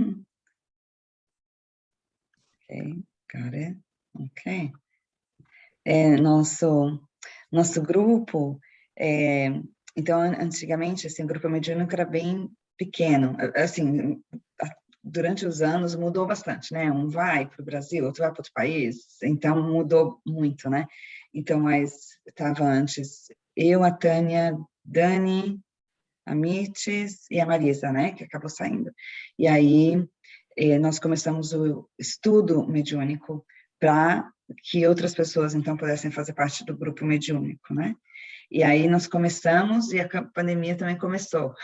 Ok, got it. Ok. Nosso grupo, é, então, antigamente, assim, o grupo mediúnico era bem pequeno, assim, durante os anos mudou bastante, né? Um vai para o Brasil, outro vai para outro país, então mudou muito, né? Então, mas estava antes eu, a Tânia, Dani, a Mirtes e a Marisa, né? Que acabou saindo. E aí nós começamos o estudo mediúnico para que outras pessoas, então, pudessem fazer parte do grupo mediúnico, né? E aí nós começamos e a pandemia também começou.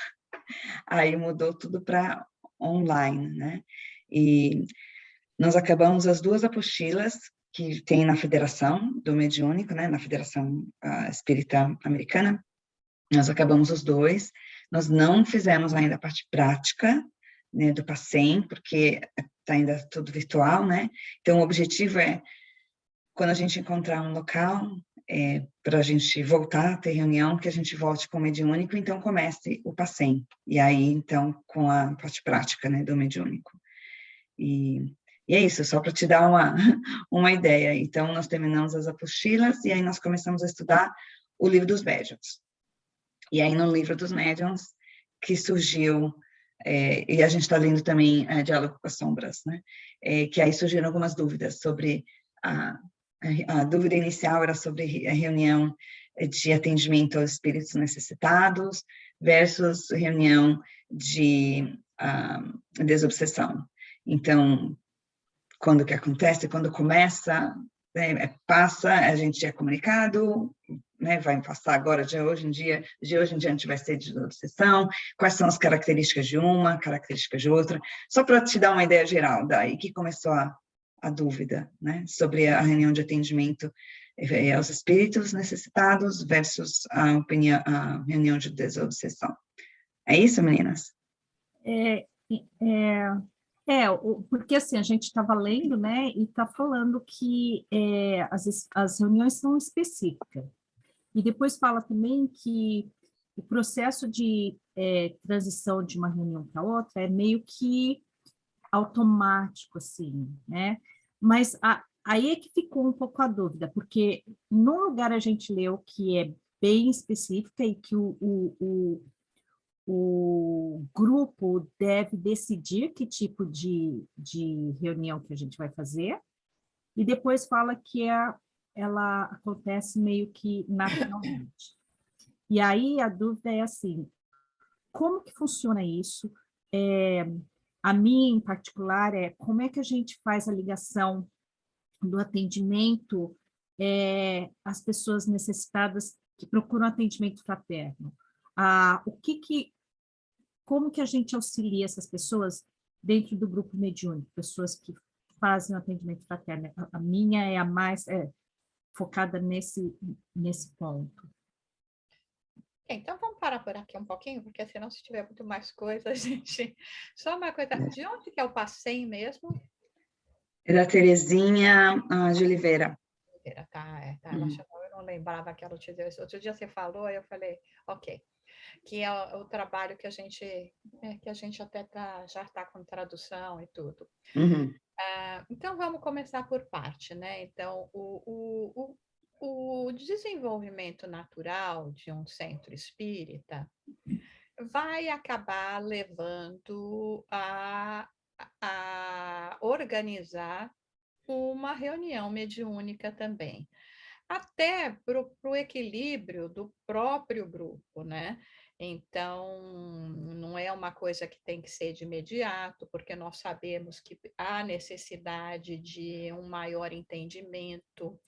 Aí mudou tudo para online, né? E nós acabamos as duas apostilas que tem na Federação do Mediúnico, né? Na Federação Espírita Americana. Nós acabamos os dois. Nós não fizemos ainda a parte prática, né, do PACEM, porque está ainda tudo virtual, né? Então, o objetivo é, quando a gente encontrar um local para a gente voltar a ter reunião, que a gente volte com o mediúnico, então comece o PACEM. E aí, então, com a parte prática, né, do mediúnico. E é isso, só para te dar uma ideia. Então, nós terminamos as apostilas e aí nós começamos a estudar o livro dos médiuns. E aí, no livro dos médiuns, que surgiu, e a gente está lendo também Diálogo com as Sombras, né? Que aí surgiram algumas dúvidas sobre, a dúvida inicial era sobre a reunião de atendimento aos espíritos necessitados versus reunião de desobsessão. Então, quando que acontece, quando começa, né, passa, a gente é comunicado, né, vai passar agora, de hoje em diante vai ser de obsessão, quais são as características de uma, características de outra, só para te dar uma ideia geral, daí que começou a dúvida, né, sobre a reunião de atendimento aos espíritos necessitados versus a reunião de desobsessão. É isso, meninas? É, é, porque assim, a gente estava lendo, né, e está falando que as reuniões são específicas. E depois fala também que o processo de transição de uma reunião para outra é meio que automático, assim, né? Mas aí é que ficou um pouco a dúvida, porque num lugar a gente leu que é bem específica e que o grupo deve decidir que tipo de reunião que a gente vai fazer, e depois fala que ela acontece meio que naturalmente. E aí a dúvida é assim, como que funciona isso? A minha, em particular, como é que a gente faz a ligação do atendimento às pessoas necessitadas que procuram atendimento fraterno? Como que a gente auxilia essas pessoas dentro do grupo mediúnico, pessoas que fazem o atendimento fraterno? A minha é a mais focada nesse ponto. Então, vamos parar por aqui um pouquinho, porque senão, se tiver muito mais coisa, a gente... Só uma coisa, de onde que é o passeio mesmo? É da Terezinha de Oliveira. Ela chamou, eu não lembrava que ela te deu isso. Outro dia você falou, aí eu falei, ok. Que é o trabalho que a gente até já está com tradução e tudo. Uhum. Então, vamos começar por parte, né? Então, o desenvolvimento natural de um centro espírita vai acabar levando a organizar uma reunião mediúnica também, até para o equilíbrio do próprio grupo, né? Então, não é uma coisa que tem que ser de imediato, porque nós sabemos que há necessidade de um maior entendimento,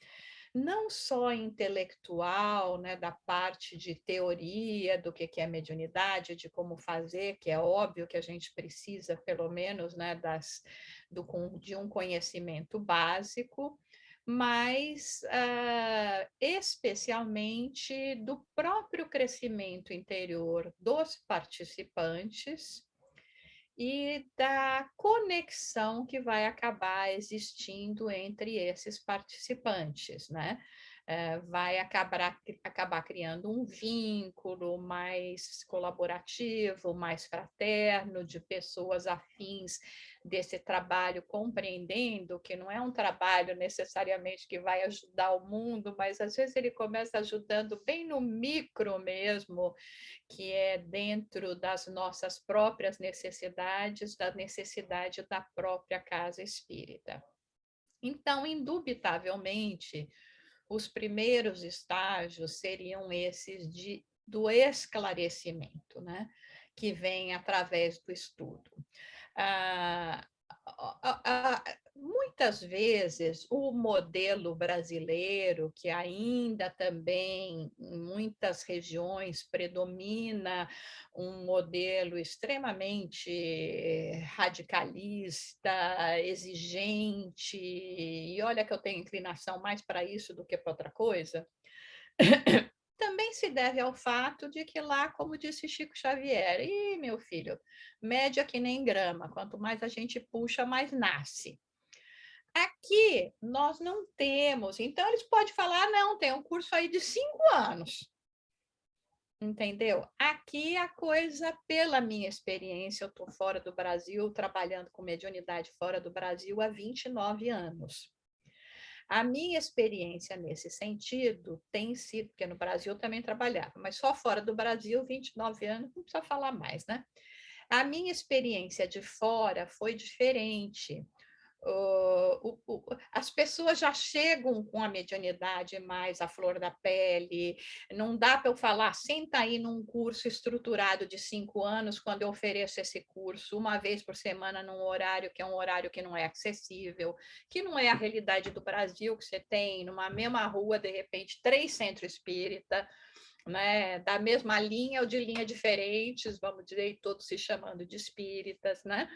não só intelectual, né, da parte de teoria do que é mediunidade, de como fazer, que é óbvio que a gente precisa, pelo menos, né, de um conhecimento básico, mas especialmente do próprio crescimento interior dos participantes e da conexão que vai acabar existindo entre esses participantes, né? vai acabar criando um vínculo mais colaborativo, mais fraterno, de pessoas afins desse trabalho, compreendendo que não é um trabalho necessariamente que vai ajudar o mundo, mas às vezes ele começa ajudando bem no micro mesmo, que é dentro das nossas próprias necessidades, da necessidade da própria casa espírita. Então, indubitavelmente, os primeiros estágios seriam esses do esclarecimento, né? Que vem através do estudo. Muitas vezes o modelo brasileiro, que ainda também em muitas regiões predomina um modelo extremamente radicalista, exigente, e olha que eu tenho inclinação mais para isso do que para outra coisa, também se deve ao fato de que lá, como disse Chico Xavier, e meu filho, média que nem grama, quanto mais a gente puxa, mais nasce. Aqui nós não temos, então eles podem falar, não, tem um curso aí de 5 anos. Entendeu? Aqui a coisa, pela minha experiência, eu estou fora do Brasil, trabalhando com mediunidade fora do Brasil há 29 anos. A minha experiência nesse sentido tem sido, porque no Brasil eu também trabalhava, mas só fora do Brasil, 29 anos, não precisa falar mais, né? A minha experiência de fora foi diferente. As pessoas já chegam com a mediunidade mais à flor da pele, não dá para eu falar, senta aí num curso estruturado de 5 anos, quando eu ofereço esse curso uma vez por semana, num horário que é um horário que não é acessível, que não é a realidade do Brasil, que você tem numa mesma rua, de repente, 3 centros espírita, né, da mesma linha ou de linha diferentes, vamos dizer, todos se chamando de espíritas, né?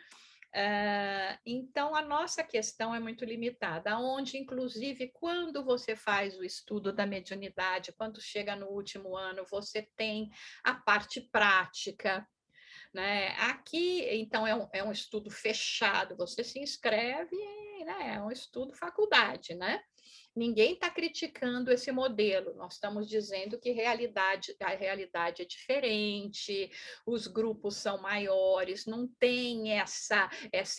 Então, a nossa questão é muito limitada, onde, inclusive, quando você faz o estudo da mediunidade, quando chega no último ano, você tem a parte prática, né? Aqui, então, é um estudo fechado, você se inscreve, né? É um estudo faculdade, né? Ninguém está criticando esse modelo, nós estamos dizendo que a realidade é diferente, os grupos são maiores, não tem essa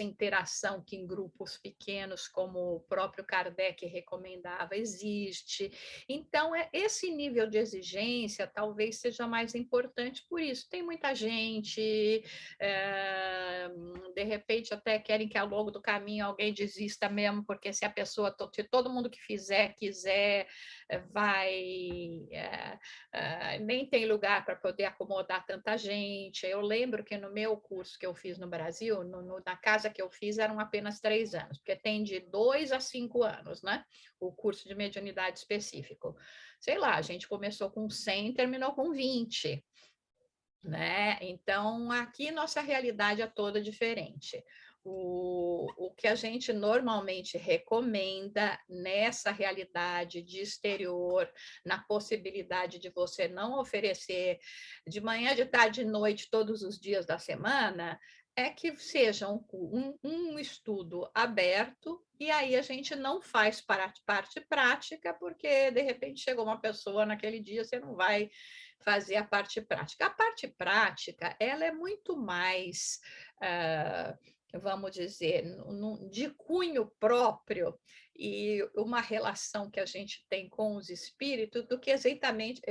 interação que em grupos pequenos, como o próprio Kardec recomendava, existe. Então, esse nível de exigência talvez seja mais importante por isso. Tem muita gente, de repente até querem que ao longo do caminho alguém desista mesmo, porque se a pessoa, se todo mundo que quiser, nem tem lugar para poder acomodar tanta gente. Eu lembro que no meu curso que eu fiz no Brasil, na casa que eu fiz, eram apenas 3 anos, porque tem de 2 a 5 anos, né? O curso de mediunidade específico. Sei lá, a gente começou com 100 e terminou com 20. Né? Então, aqui nossa realidade é toda diferente. O que a gente normalmente recomenda nessa realidade de exterior, na possibilidade de você não oferecer de manhã, de tarde, de noite, todos os dias da semana, é que seja um estudo aberto, e aí a gente não faz parte prática, porque de repente chegou uma pessoa naquele dia, você não vai fazer a parte prática. A parte prática, ela é muito mais, vamos dizer, de cunho próprio e uma relação que a gente tem com os espíritos, do que exatamente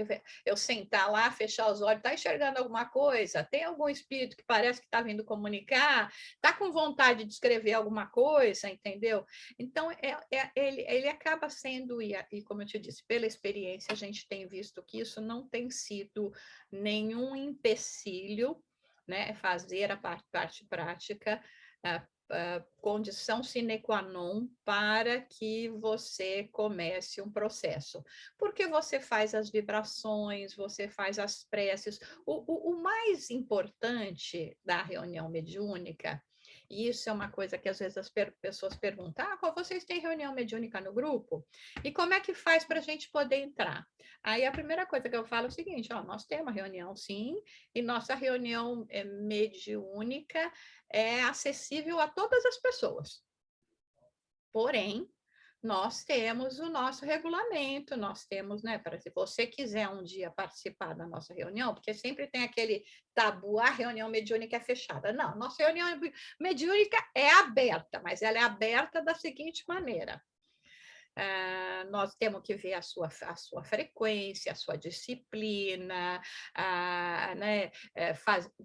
eu sentar lá, fechar os olhos, está enxergando alguma coisa? Tem algum espírito que parece que está vindo comunicar? Está com vontade de escrever alguma coisa, entendeu? Então, ele acaba sendo, e como eu te disse, pela experiência, a gente tem visto que isso não tem sido nenhum empecilho, né, fazer a parte prática, condição sine qua non para que você comece um processo. Porque você faz as vibrações, você faz as preces. O mais importante da reunião mediúnica, e isso é uma coisa que às vezes as pessoas perguntam, vocês têm reunião mediúnica no grupo? E como é que faz para a gente poder entrar? Aí a primeira coisa que eu falo é o seguinte, nós temos uma reunião sim, e nossa reunião mediúnica é acessível a todas as pessoas. Porém, Nós temos o nosso regulamento, nós temos, né, para se você quiser um dia participar da nossa reunião, porque sempre tem aquele tabu, a reunião mediúnica é fechada. Não, nossa reunião mediúnica é aberta, mas ela é aberta da seguinte maneira: nós temos que ver a sua frequência, a sua disciplina, né,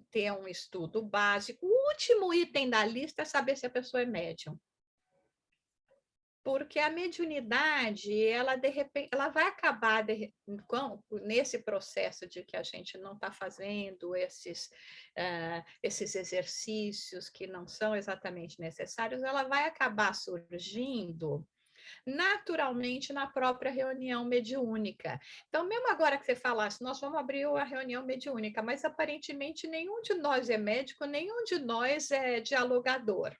ter um estudo básico. O último item da lista é saber se a pessoa é médium. Porque a mediunidade, ela de repente, ela vai acabar nesse processo de que a gente não está fazendo esses exercícios que não são exatamente necessários, ela vai acabar surgindo naturalmente na própria reunião mediúnica. Então, mesmo agora que você falasse, nós vamos abrir a reunião mediúnica, mas aparentemente nenhum de nós é médico, nenhum de nós é dialogador.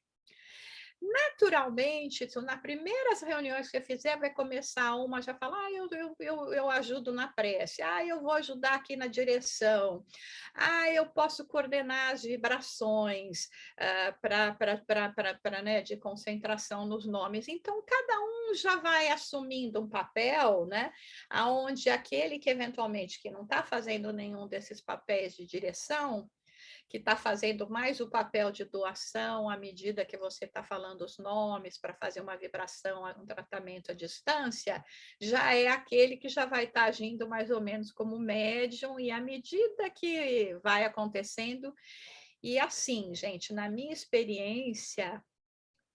Naturalmente, nas primeiras reuniões que você fizer, vai começar uma já falar, eu ajudo na prece, eu vou ajudar aqui na direção, eu posso coordenar as vibrações né, de concentração nos nomes. Então, cada um já vai assumindo um papel, né, onde aquele que eventualmente que não está fazendo nenhum desses papéis de direção, que está fazendo mais o papel de doação à medida que você está falando os nomes para fazer uma vibração, um tratamento à distância, já é aquele que já vai estar agindo mais ou menos como médium, e à medida que vai acontecendo, e assim, gente, na minha experiência,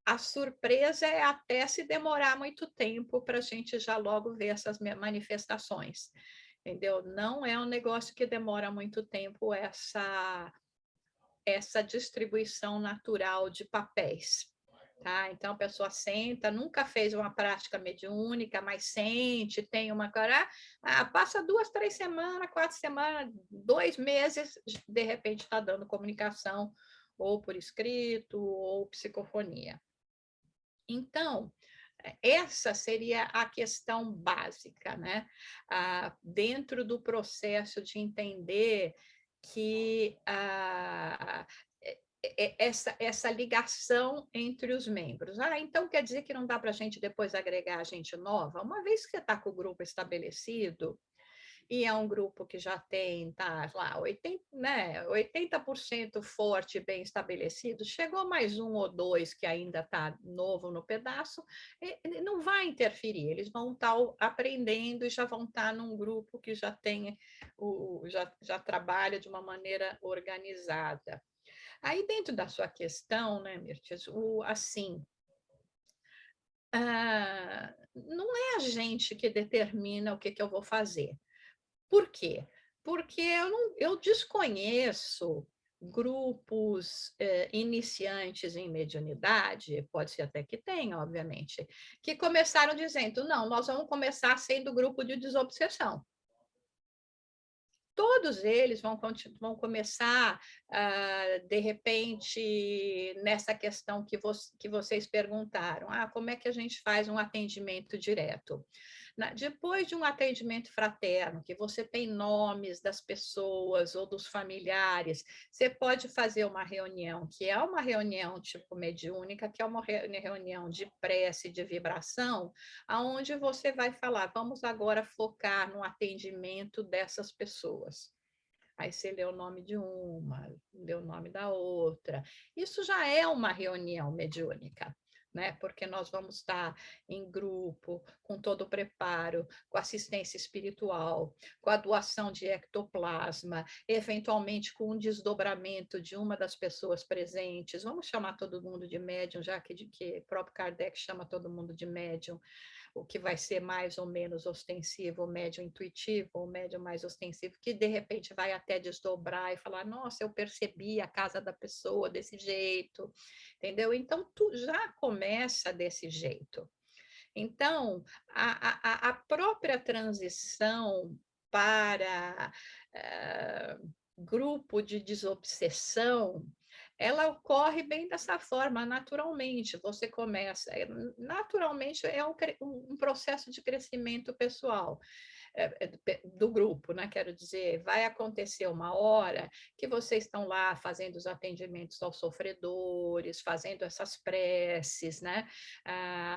a surpresa é até se demorar muito tempo para a gente já logo ver essas manifestações, entendeu? Não é um negócio que demora muito tempo essa distribuição natural de papéis. Tá? Então, a pessoa senta, nunca fez uma prática mediúnica, mas sente, tem uma... passa 2, 3 semanas, 4 semanas, 2 meses, de repente está dando comunicação, ou por escrito, ou psicofonia. Então, essa seria a questão básica, né? Dentro do processo de entender que essa ligação entre os membros. Então quer dizer que não dá para a gente depois agregar gente nova? Uma vez que você está com o grupo estabelecido, e é um grupo que já tem, tá lá, 80% forte, bem estabelecido, chegou mais um ou dois que ainda está novo no pedaço, não vai interferir, eles vão estar aprendendo e já vão estar num grupo que já tem, já trabalha de uma maneira organizada. Aí, dentro da sua questão, né, Mirtes, assim, não é a gente que determina o que eu vou fazer. Por quê? Porque eu desconheço grupos iniciantes em mediunidade, pode ser até que tenha, obviamente, que começaram dizendo, não, nós vamos começar sendo grupo de desobsessão. Todos eles vão começar, de repente, nessa questão que vocês perguntaram, como é que a gente faz um atendimento direto? Depois de um atendimento fraterno, que você tem nomes das pessoas ou dos familiares, você pode fazer uma reunião, que é uma reunião tipo mediúnica, que é uma reunião de prece, de vibração, aonde você vai falar, vamos agora focar no atendimento dessas pessoas. Aí você lê o nome de uma, lê o nome da outra. Isso já é uma reunião mediúnica, né? Porque nós vamos estar em grupo, com todo o preparo, com assistência espiritual, com a doação de ectoplasma, eventualmente com um desdobramento de uma das pessoas presentes. Vamos chamar todo mundo de médium, já que o próprio Kardec chama todo mundo de médium. O que vai ser mais ou menos ostensivo, o médium intuitivo, o médium mais ostensivo, que de repente vai até desdobrar e falar, nossa, eu percebi a casa da pessoa desse jeito, entendeu? Então, tu já começa desse jeito. Então, a própria transição para grupo de desobsessão, ela ocorre bem dessa forma, naturalmente. Você começa, naturalmente é um processo de crescimento pessoal. do grupo, né? Quero dizer, vai acontecer uma hora que vocês estão lá fazendo os atendimentos aos sofredores, fazendo essas preces, né?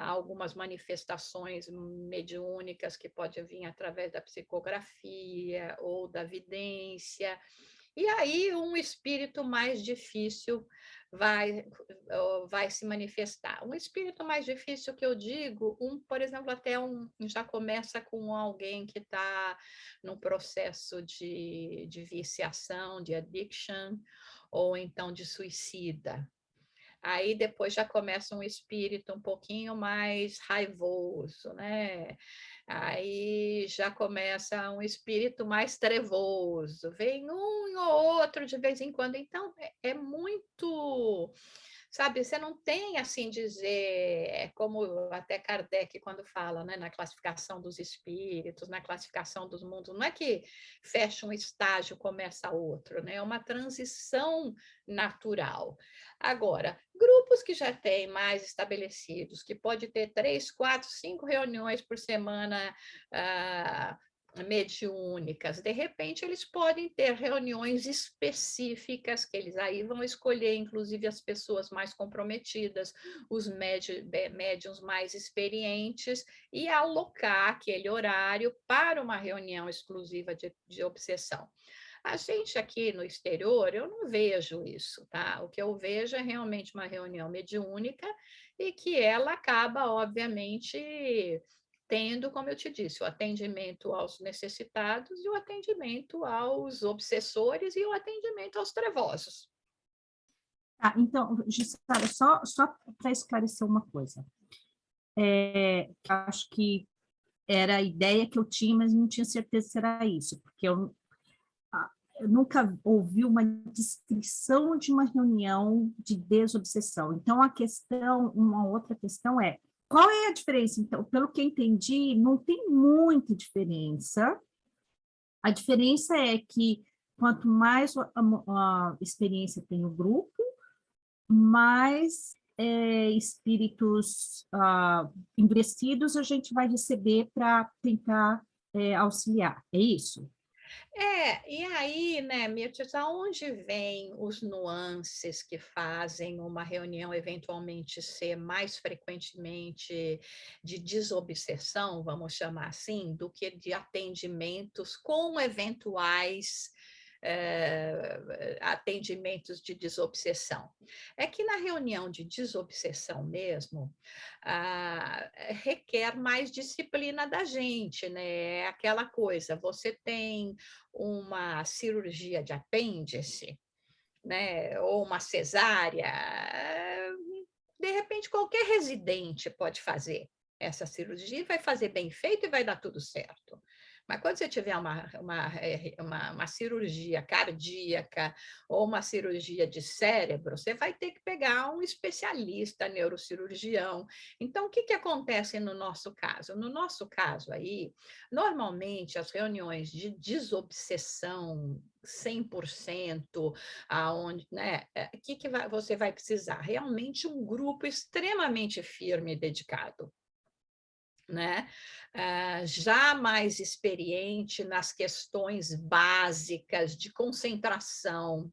Algumas manifestações mediúnicas que pode vir através da psicografia ou da vidência. E aí um espírito mais difícil vai se manifestar. Um espírito mais difícil que eu digo, por exemplo, já começa com alguém que está num processo de viciação, de addiction, ou então de suicida. Aí depois já começa um espírito um pouquinho mais raivoso, né? Aí já começa um espírito mais trevoso, vem um ou outro de vez em quando. Então, é muito, sabe, você não tem, assim dizer, como até Kardec quando fala, né, na classificação dos espíritos, na classificação dos mundos, não é que fecha um estágio, começa outro, né? É uma transição natural. Agora, grupos que já têm mais estabelecidos, que pode ter 3, 4, 5 reuniões por semana mediúnicas, de repente eles podem ter reuniões específicas, que eles aí vão escolher, inclusive, as pessoas mais comprometidas, os médiuns mais experientes, e alocar aquele horário para uma reunião exclusiva de obsessão. A gente aqui no exterior, eu não vejo isso, tá? O que eu vejo é realmente uma reunião mediúnica e que ela acaba, obviamente, tendo, como eu te disse, o atendimento aos necessitados e o atendimento aos obsessores e o atendimento aos trevosos. Então, Gisela, só para esclarecer uma coisa. Acho que era a ideia que eu tinha, mas não tinha certeza se era isso, porque eu nunca ouvi uma descrição de uma reunião de desobsessão. Então, uma outra questão é, qual é a diferença? Então, pelo que eu entendi, não tem muita diferença. A diferença é que quanto mais a experiência tem o grupo, mais espíritos endurecidos a gente vai receber para tentar auxiliar. É isso? E aí, né, Mirtes, aonde vem os nuances que fazem uma reunião eventualmente ser mais frequentemente de desobsessão, vamos chamar assim, do que de atendimentos com eventuais atendimentos de desobsessão? É que na reunião de desobsessão mesmo, requer mais disciplina da gente, né? É aquela coisa, você tem uma cirurgia de apêndice, né, ou uma cesárea, de repente qualquer residente pode fazer essa cirurgia, vai fazer bem feito e vai dar tudo certo. Mas quando você tiver uma cirurgia cardíaca ou uma cirurgia de cérebro, você vai ter que pegar um especialista, neurocirurgião. Então, o que acontece no nosso caso? No nosso caso aí, normalmente as reuniões de desobsessão 100%, aonde, né, você vai precisar? Realmente um grupo extremamente firme e dedicado, né? Já mais experiente nas questões básicas de concentração,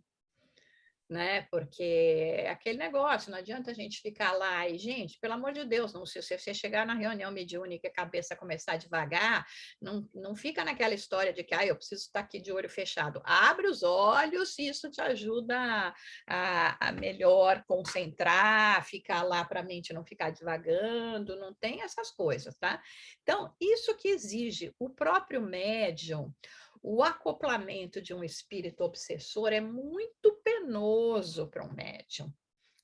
né? Porque é aquele negócio, não adianta a gente ficar lá e, gente, pelo amor de Deus, não, se você chegar na reunião mediúnica e a cabeça começar devagar, não fica naquela história de que eu preciso estar aqui de olho fechado. Abre os olhos e isso te ajuda a melhor concentrar, ficar lá para a mente não ficar divagando, não tem essas coisas, tá? Então, isso que exige o próprio médium. O acoplamento de um espírito obsessor é muito penoso para um médium,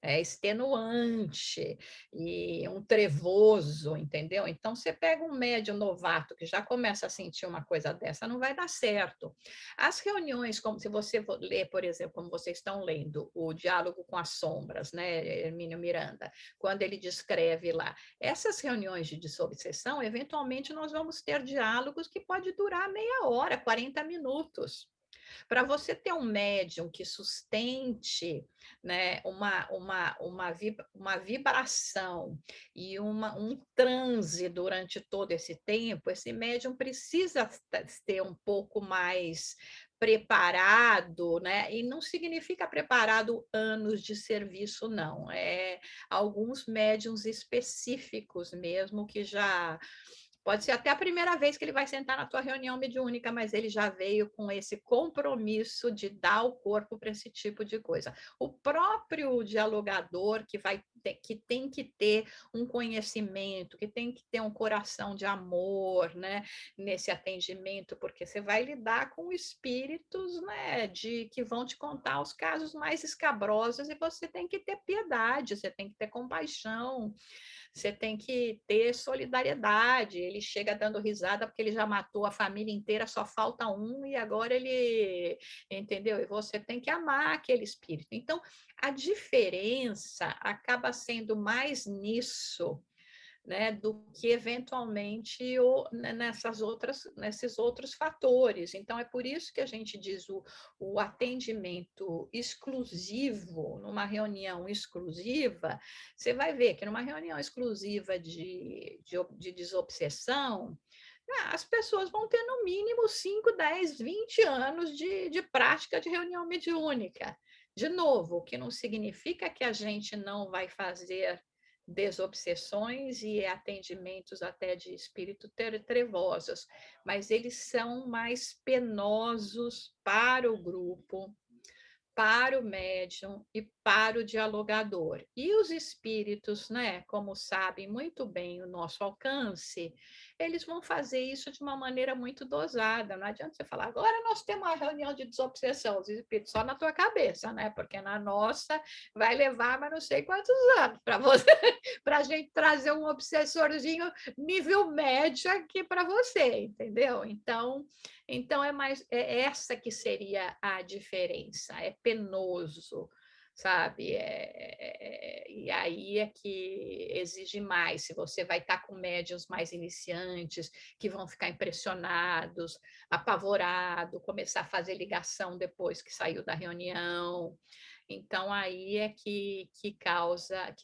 é extenuante e um trevoso, entendeu? Então, você pega um médium novato que já começa a sentir uma coisa dessa, não vai dar certo. As reuniões, como se você ler, por exemplo, como vocês estão lendo, o Diálogo com as Sombras, né, Hermínio Miranda, quando ele descreve lá, essas reuniões de desobsessão, eventualmente nós vamos ter diálogos que pode durar meia hora, 40 minutos. Para você ter um médium que sustente, né, uma vibração e um transe durante todo esse tempo, esse médium precisa ter um pouco mais preparado, né? E não significa preparado anos de serviço, não. É alguns médiums específicos mesmo que já pode ser até a primeira vez que ele vai sentar na tua reunião mediúnica, mas ele já veio com esse compromisso de dar o corpo para esse tipo de coisa. O próprio dialogador que tem que ter um conhecimento, que tem que ter um coração de amor, né, nesse atendimento, porque você vai lidar com espíritos, né, que vão te contar os casos mais escabrosos e você tem que ter piedade, você tem que ter compaixão. Você tem que ter solidariedade. Ele chega dando risada porque ele já matou a família inteira, só falta um e agora ele, entendeu? E você tem que amar aquele espírito. Então, a diferença acaba sendo mais nisso, né, do que eventualmente nesses outros fatores. Então, é por isso que a gente diz o atendimento exclusivo, numa reunião exclusiva, você vai ver que numa reunião exclusiva de desobsessão, as pessoas vão ter no mínimo 5, 10, 20 anos de prática de reunião mediúnica. De novo, o que não significa que a gente não vai fazer desobsessões e atendimentos até de espírito trevosos, mas eles são mais penosos para o grupo, para o médium e para o dialogador. E os espíritos, né, como sabem muito bem o nosso alcance, eles vão fazer isso de uma maneira muito dosada. Não adianta você falar, agora nós temos uma reunião de desobsessão, os espíritos só na tua cabeça, né? Porque na nossa vai levar, mas não sei quantos anos para você, para a gente trazer um obsessorzinho nível médio aqui para você, entendeu? Então é essa que seria a diferença, é penoso, sabe? E aí é que exige mais. Se você vai estar com médiuns mais iniciantes, que vão ficar impressionados, apavorados, começar a fazer ligação depois que saiu da reunião. Então, aí é que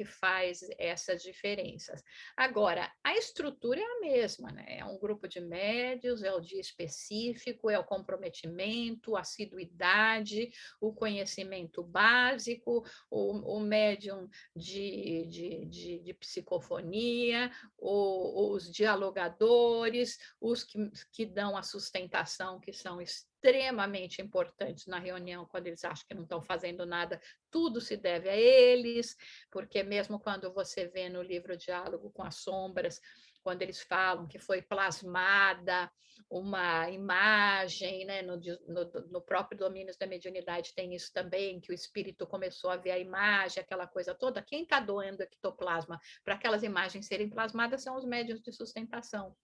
faz essas diferenças. Agora, a estrutura é a mesma, né? É um grupo de médios, é o dia específico, é o comprometimento, a assiduidade, o conhecimento básico, o médium de psicofonia, os dialogadores, os que dão a sustentação, que são extremamente importantes na reunião, quando eles acham que não estão fazendo nada, tudo se deve a eles, porque mesmo quando você vê no livro Diálogo com as Sombras, quando eles falam que foi plasmada uma imagem, né? No próprio Domínios da Mediunidade tem isso também, que o espírito começou a ver a imagem, aquela coisa toda. Quem está doando ectoplasma para aquelas imagens serem plasmadas são os médiuns de sustentação.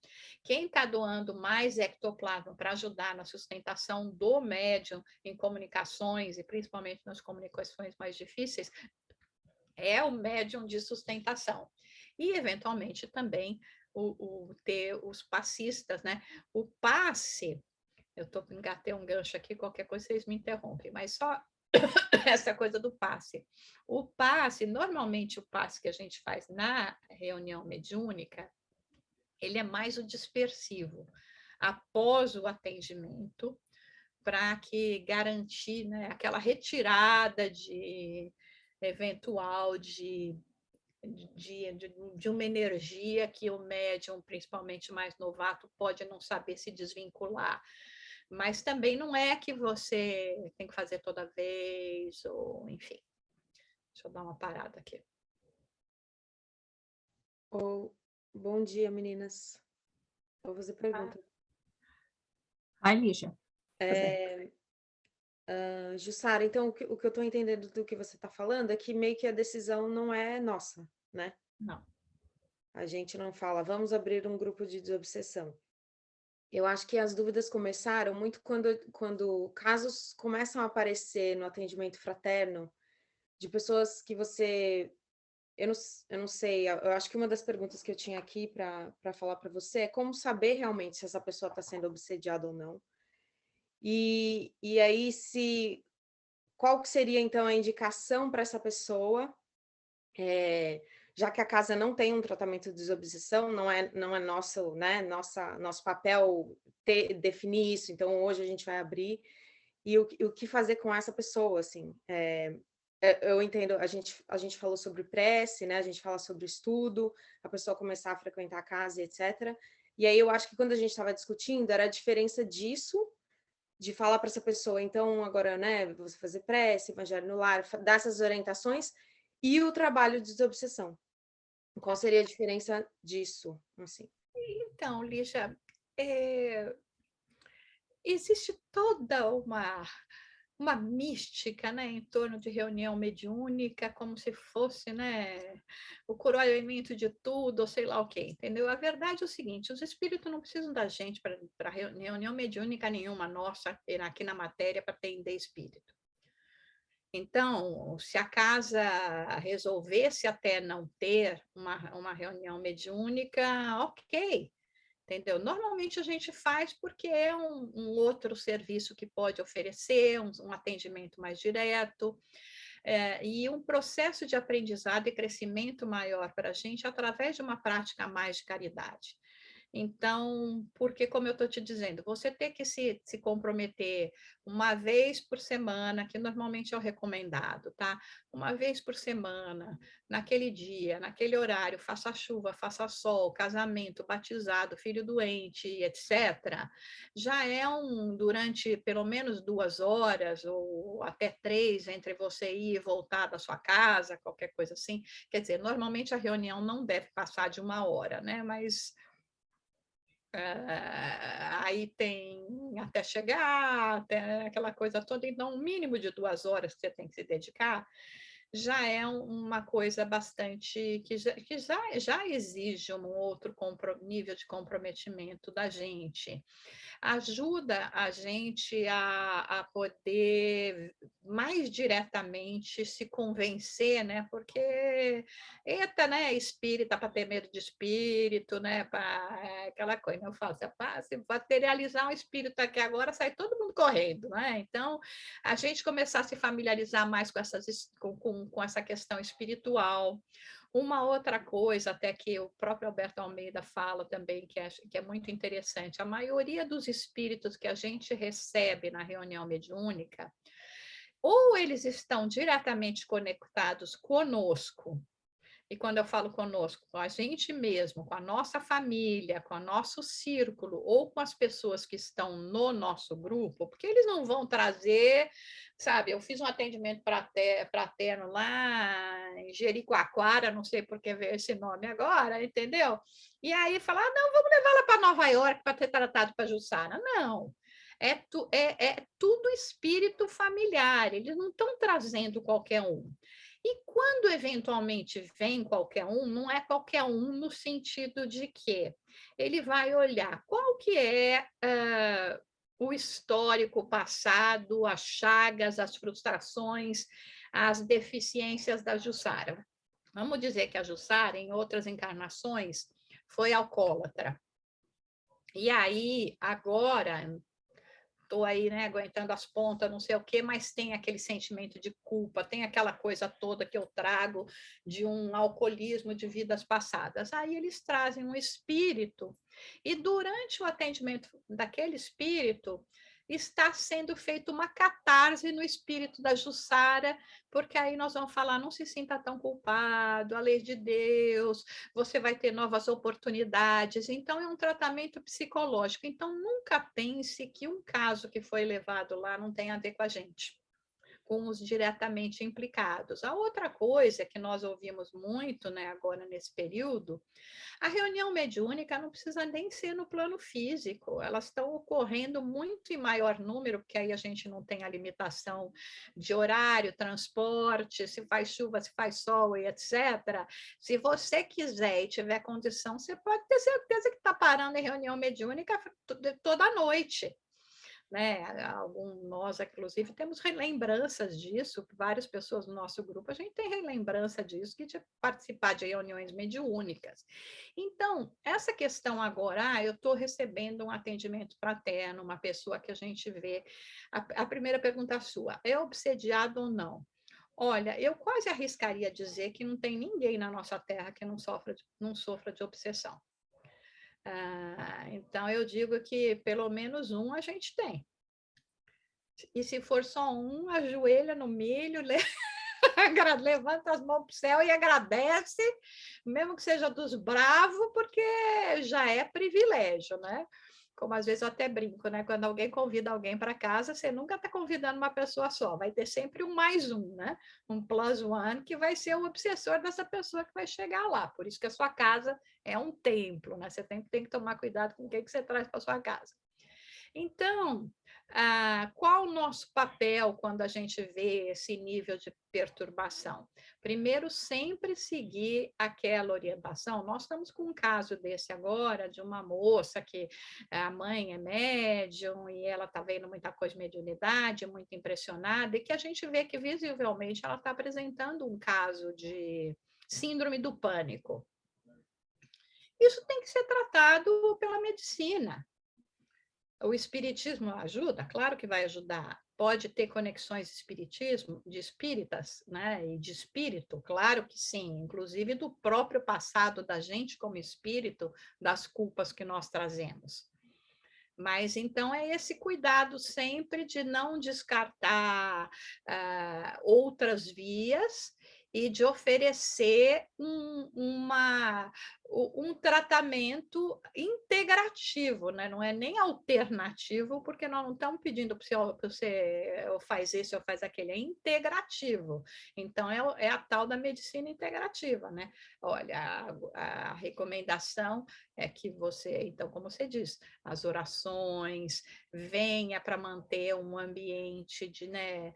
Quem está doando mais ectoplasma para ajudar na sustentação do médium em comunicações, e principalmente nas comunicações mais difíceis, é o médium de sustentação. E, eventualmente, também ter os passistas, né? O passe, engatei um gancho aqui, qualquer coisa vocês me interrompem, mas só essa coisa do passe. O passe, normalmente o passe que a gente faz na reunião mediúnica, ele é mais o dispersivo. Após o atendimento, para que garantir, né, aquela retirada de eventual de uma energia que o médium, principalmente mais novato, pode não saber se desvincular. Mas também não é que você tem que fazer toda vez, ou enfim. Deixa eu dar uma parada aqui. Bom dia, meninas. Vou fazer pergunta. Ai, Lígia. Jussara, então o que eu estou entendendo do que você está falando é que meio que a decisão não é nossa, né? Não. A gente não fala, vamos abrir um grupo de desobsessão. Eu acho que as dúvidas começaram muito quando casos começam a aparecer no atendimento fraterno de pessoas que você... Eu não sei, eu acho que uma das perguntas que eu tinha aqui para falar para você é como saber realmente se essa pessoa está sendo obsediada ou não. E aí, qual que seria, então, a indicação para essa pessoa? Já que a casa não tem um tratamento de desobsessão, não é nosso, né, nosso papel definir isso, então hoje a gente vai abrir, e o que fazer com essa pessoa, assim, eu entendo, a gente falou sobre prece, né, a gente fala sobre estudo, a pessoa começar a frequentar a casa, etc. E aí eu acho que quando a gente estava discutindo, era a diferença disso, de falar para essa pessoa, então agora, né, você fazer prece, evangelho no lar, dar essas orientações, e o trabalho de desobsessão. Qual seria a diferença disso, assim? Então, Lígia, existe toda uma mística, né, em torno de reunião mediúnica, como se fosse, né, o coroamento de tudo, ou sei lá o quê, entendeu? A verdade é o seguinte, os espíritos não precisam da gente para reunião mediúnica nenhuma nossa aqui na matéria para atender espírito. Então, se a casa resolvesse até não ter uma reunião mediúnica, ok, entendeu? Normalmente a gente faz porque é um outro serviço que pode oferecer, um atendimento mais direto, e um processo de aprendizado e crescimento maior para a gente através de uma prática mais de caridade. Então, porque, como eu estou te dizendo, você ter que se comprometer uma vez por semana, que normalmente é o recomendado, tá? Uma vez por semana, naquele dia, naquele horário, faça chuva, faça sol, casamento, batizado, filho doente, etc., já é durante pelo menos 2 horas ou até 3, entre você ir e voltar da sua casa, qualquer coisa assim. Quer dizer, normalmente a reunião não deve passar de 1 hora, né? Mas aí tem até chegar, até aquela coisa toda, então um mínimo de 2 horas que você tem que se dedicar, já é uma coisa bastante, já exige um outro nível de comprometimento da gente. Ajuda a gente a poder mais diretamente se convencer, né? Porque, eita, né? Espírita para ter medo de espírito, né? Aquela coisa, eu falo, se materializar um espírito aqui agora, sai todo mundo correndo, né? Então, a gente começar a se familiarizar mais com essa questão espiritual. Uma outra coisa, até que o próprio Alberto Almeida fala também, que é muito interessante, a maioria dos espíritos que a gente recebe na reunião mediúnica, ou eles estão diretamente conectados conosco, e quando eu falo conosco, com a gente mesmo, com a nossa família, com o nosso círculo, ou com as pessoas que estão no nosso grupo, porque eles não vão trazer, sabe, eu fiz um atendimento fraterno lá em Jericoacoara, não sei por que veio esse nome agora, entendeu? E aí falar, não, vamos levar ela para Nova York para ter tratado para Jussara. Não, é tudo espírito familiar, eles não estão trazendo qualquer um. E quando eventualmente vem qualquer um, não é qualquer um no sentido de que ele vai olhar qual que é o histórico passado, as chagas, as frustrações, as deficiências da Jussara. Vamos dizer que a Jussara, em outras encarnações, foi alcoólatra. E aí, agora, estou aí, né, aguentando as pontas, não sei o quê, mas tem aquele sentimento de culpa, tem aquela coisa toda que eu trago de um alcoolismo de vidas passadas. Aí eles trazem um espírito, e durante o atendimento daquele espírito, está sendo feita uma catarse no espírito da Jussara, porque aí nós vamos falar, não se sinta tão culpado, a lei de Deus, você vai ter novas oportunidades. Então, é um tratamento psicológico. Então, nunca pense que um caso que foi levado lá não tem a ver com a gente, com os diretamente implicados. A outra coisa que nós ouvimos muito, né, agora nesse período, a reunião mediúnica não precisa nem ser no plano físico, elas estão ocorrendo muito em maior número, porque aí a gente não tem a limitação de horário, transporte, se faz chuva, se faz sol e etc. Se você quiser e tiver condição, você pode ter certeza que está parando em reunião mediúnica toda noite. né? Nós, inclusive, temos relembranças disso, várias pessoas no nosso grupo, a gente tem relembrança disso, de participar de reuniões mediúnicas. Então, essa questão agora, eu estou recebendo um atendimento fraterno, uma pessoa que a gente vê, a primeira pergunta sua, é obsediado ou não? Olha, eu quase arriscaria dizer que não tem ninguém na nossa terra que não sofra de obsessão. Então, eu digo que pelo menos um a gente tem. E se for só um, ajoelha no milho, levanta as mãos para o céu e agradece, mesmo que seja dos bravos, porque já é privilégio, né? Como às vezes eu até brinco, né? Quando alguém convida alguém para casa, você nunca está convidando uma pessoa só, vai ter sempre um mais um, né? Um plus one, que vai ser o obsessor dessa pessoa que vai chegar lá. Por isso que a sua casa é um templo, né? Você tem que tomar cuidado com o que você traz para sua casa. Então, qual o nosso papel quando a gente vê esse nível de perturbação? Primeiro, sempre seguir aquela orientação. Nós estamos com um caso desse agora, de uma moça que a mãe é médium e ela está vendo muita coisa de mediunidade, muito impressionada, e que a gente vê que visivelmente ela está apresentando um caso de síndrome do pânico. Isso tem que ser tratado pela medicina. O espiritismo ajuda? Claro que vai ajudar. Pode ter conexões de espíritas, né? E de espírito? Claro que sim. Inclusive do próprio passado da gente como espírito, das culpas que nós trazemos. Mas, então, é esse cuidado sempre de não descartar outras vias e de oferecer um tratamento integrativo, né? Não é nem alternativo, porque nós não estamos pedindo para você faz isso ou faz aquele, é integrativo. Então, é a tal da medicina integrativa, né? Olha, a recomendação é que você, então, como você diz, as orações, venha para manter um ambiente né,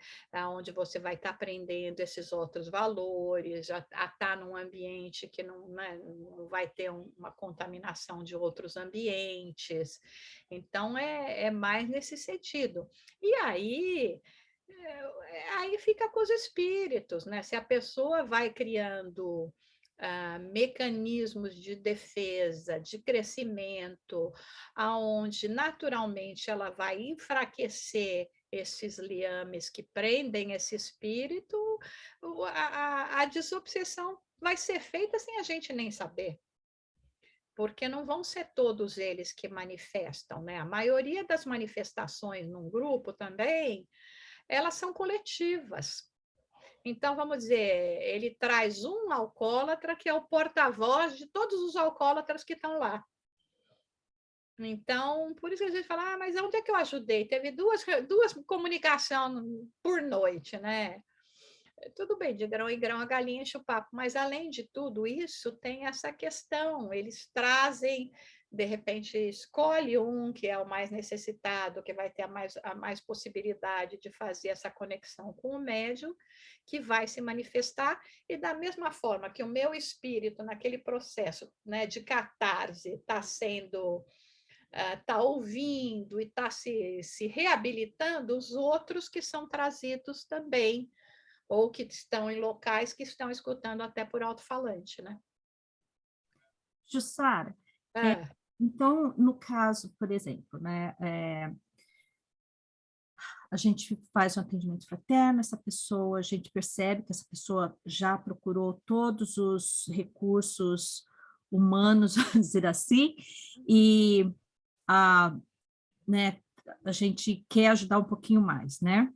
onde você vai estar aprendendo esses outros valores, a estar num ambiente que não vai ter uma contaminação de outros ambientes. Então, é mais nesse sentido. E aí fica com os espíritos, né? Se a pessoa vai criando mecanismos de defesa, de crescimento, aonde naturalmente ela vai enfraquecer esses liames que prendem esse espírito, a desobsessão vai ser feita sem a gente nem saber. Porque não vão ser todos eles que manifestam, né? A maioria das manifestações num grupo também, elas são coletivas. Então, vamos dizer, ele traz um alcoólatra que é o porta-voz de todos os alcoólatras que estão lá. Então, por isso que a gente fala, mas onde é que eu ajudei? Teve duas comunicações por noite, né? Tudo bem, de grão em grão a galinha enche o papo, mas além de tudo isso, tem essa questão, eles trazem, de repente, escolhe um que é o mais necessitado, que vai ter a mais possibilidade de fazer essa conexão com o médium, que vai se manifestar, e da mesma forma que o meu espírito, naquele processo, né, de catarse, está sendo... está ouvindo e está se reabilitando, os outros que são trazidos também, ou que estão em locais que estão escutando até por alto-falante, né? Jussara, então, no caso, por exemplo, né, a gente faz um atendimento fraterno, essa pessoa, a gente percebe que essa pessoa já procurou todos os recursos humanos, vamos dizer assim, e né, a gente quer ajudar um pouquinho mais, né?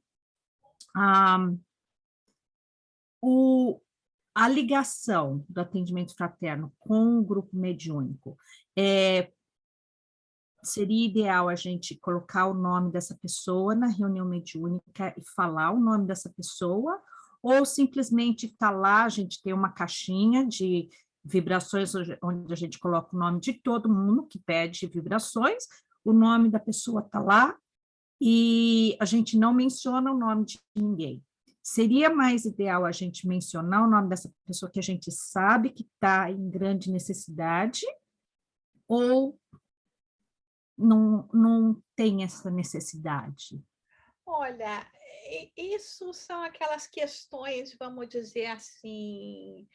A ligação do atendimento fraterno com o grupo mediúnico, seria ideal a gente colocar o nome dessa pessoa na reunião mediúnica e falar o nome dessa pessoa, ou simplesmente está lá, a gente tem uma caixinha de vibrações onde a gente coloca o nome de todo mundo que pede vibrações, o nome da pessoa está lá e a gente não menciona o nome de ninguém. Seria mais ideal a gente mencionar o nome dessa pessoa que a gente sabe que está em grande necessidade, ou não tem essa necessidade? Olha, isso são aquelas questões, vamos dizer assim,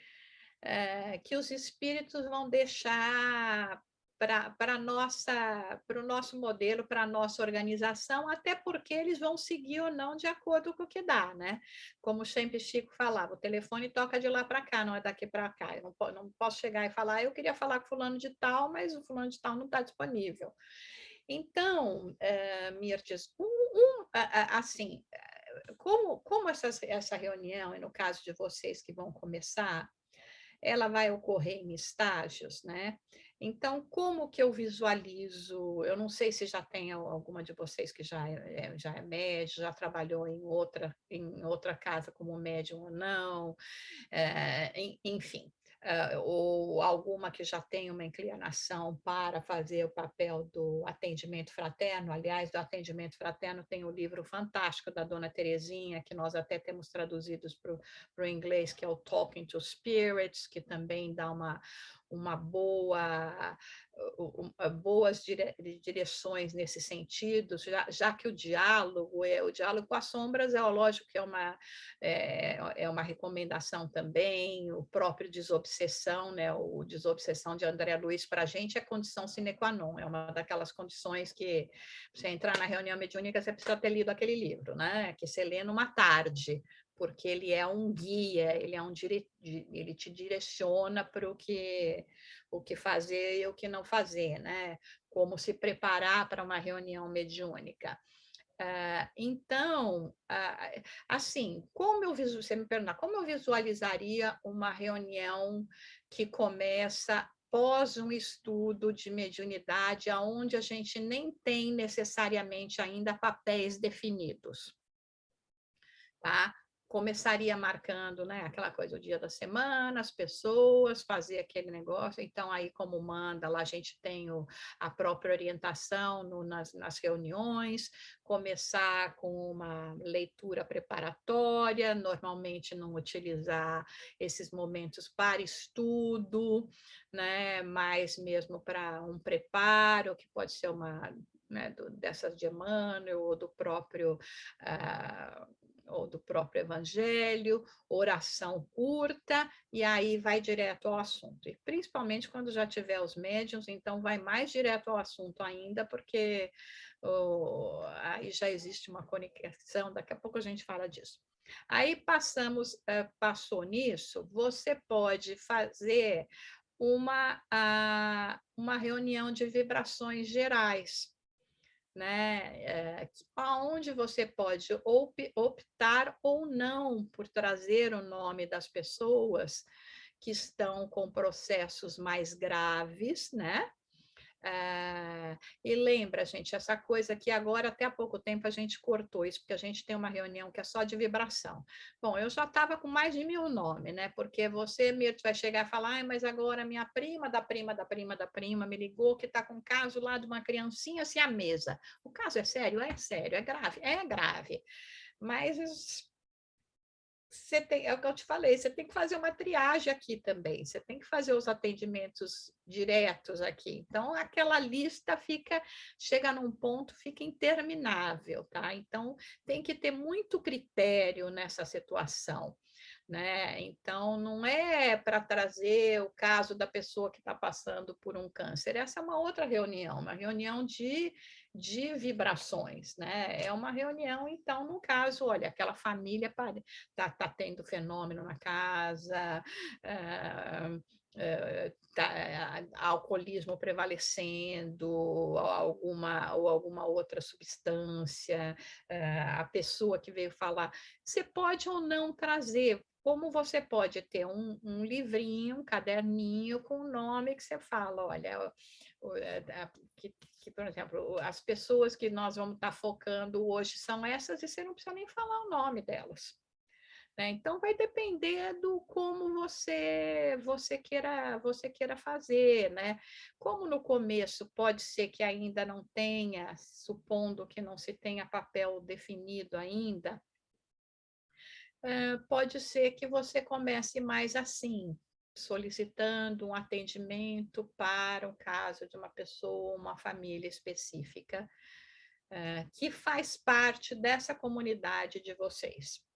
que os espíritos vão deixar para o nosso modelo, para a nossa organização, até porque eles vão seguir ou não de acordo com o que dá, né? Como sempre Chico falava, o telefone toca de lá para cá, não é daqui para cá. Eu não posso chegar e falar, eu queria falar com fulano de tal, mas o fulano de tal não está disponível. Então, Mirtes, assim, como essa reunião, e no caso de vocês que vão começar, ela vai ocorrer em estágios, né? Então, como que eu visualizo? Eu não sei se já tem alguma de vocês que já é médium, já trabalhou em outra casa como médium ou não, enfim. Ou alguma que já tem uma inclinação para fazer o papel do atendimento fraterno. Aliás, do atendimento fraterno tem um livro fantástico da Dona Terezinha, que nós até temos traduzidos para o inglês, que é o Talking to Spirits, que também dá boas direções nesse sentido, já que o diálogo com as sombras é lógico que é uma recomendação também, o próprio desobsessão, né? O desobsessão de André Luiz para a gente é condição sine qua non, é uma daquelas condições que você entrar na reunião mediúnica, você precisa ter lido aquele livro, né? Que você lê numa tarde, porque ele é um guia, ele te direciona para o que fazer e o que não fazer, né? Como se preparar para uma reunião mediúnica. Então, assim, você me perguntar, como eu visualizaria uma reunião que começa após um estudo de mediunidade, onde a gente nem tem necessariamente ainda papéis definidos, tá? Começaria marcando, né, aquela coisa, o dia da semana, as pessoas, fazer aquele negócio. Então, aí, como manda, lá a gente tem a própria orientação nas reuniões, começar com uma leitura preparatória, normalmente não utilizar esses momentos para estudo, né, mas mesmo para um preparo, que pode ser né, dessas de Emmanuel ou ou do próprio evangelho, oração curta, e aí vai direto ao assunto. E principalmente quando já tiver os médiuns, então vai mais direto ao assunto ainda, porque aí já existe uma conexão, daqui a pouco a gente fala disso. Aí passou nisso, você pode fazer uma reunião de vibrações gerais, né? Onde você pode optar ou não por trazer o nome das pessoas que estão com processos mais graves, né? E lembra, gente, essa coisa que agora, até há pouco tempo, a gente cortou isso, porque a gente tem uma reunião que é só de vibração. Bom, eu já estava com mais de 1000 nomes, né? Porque você mesmo vai chegar e falar, mas agora minha prima da prima da prima da prima me ligou que está com um caso lá de uma criancinha siamesa. O caso é sério? É sério, é grave? É grave. Mas é o que eu te falei, você tem que fazer uma triagem aqui também, você tem que fazer os atendimentos diretos aqui. Então, aquela lista chega num ponto, fica interminável, tá? Então, tem que ter muito critério nessa situação, né? Então, não é para trazer o caso da pessoa que está passando por um câncer, essa é uma outra reunião, uma reunião de vibrações, né? É uma reunião, então, no caso, olha, aquela família está tendo fenômeno na casa, alcoolismo prevalecendo, ou alguma outra substância, a pessoa que veio falar, você pode ou não trazer, como você pode ter um livrinho, um caderninho com o nome que você fala, olha, que, por exemplo, as pessoas que nós vamos estar focando hoje são essas, e você não precisa nem falar o nome delas, né? Então, vai depender do como você queira fazer, né? Como no começo pode ser que ainda não tenha, supondo que não se tenha papel definido ainda, pode ser que você comece mais assim, solicitando um atendimento para o caso de uma pessoa, uma família específica, que faz parte dessa comunidade de vocês.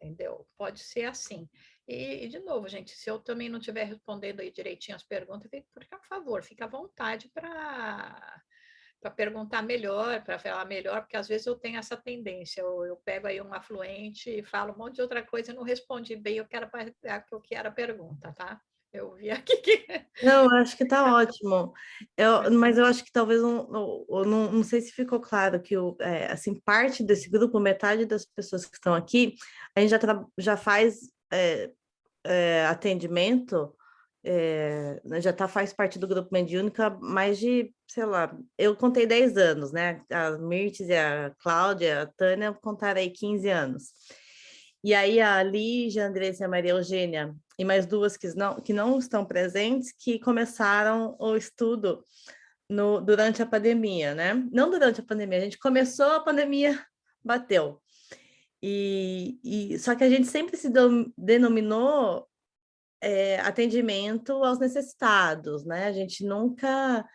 Entendeu? Pode ser assim. E, de novo, gente, se eu também não estiver respondendo aí direitinho as perguntas, por favor, fica à vontade para perguntar melhor, para falar melhor, porque às vezes eu tenho essa tendência, eu pego aí um afluente e falo um monte de outra coisa e não respondi bem o que era a pergunta, tá? Eu vi aqui que... Não, eu acho que está ótimo. Mas eu acho que talvez não sei se ficou claro que assim, parte desse grupo, metade das pessoas que estão aqui, a gente já faz atendimento, faz parte do grupo Mediúnica mais de, sei lá, eu contei 10 anos, né? A Mirtes e a Cláudia, a Tânia contaram aí 15 anos. E aí a Lígia, a Andressa e a Maria Eugênia, e mais duas que não estão presentes, que começaram o estudo durante a pandemia, né? Não durante a pandemia, a gente começou, a pandemia bateu. Só que a gente sempre se denominou atendimento aos necessitados, né? A gente nunca...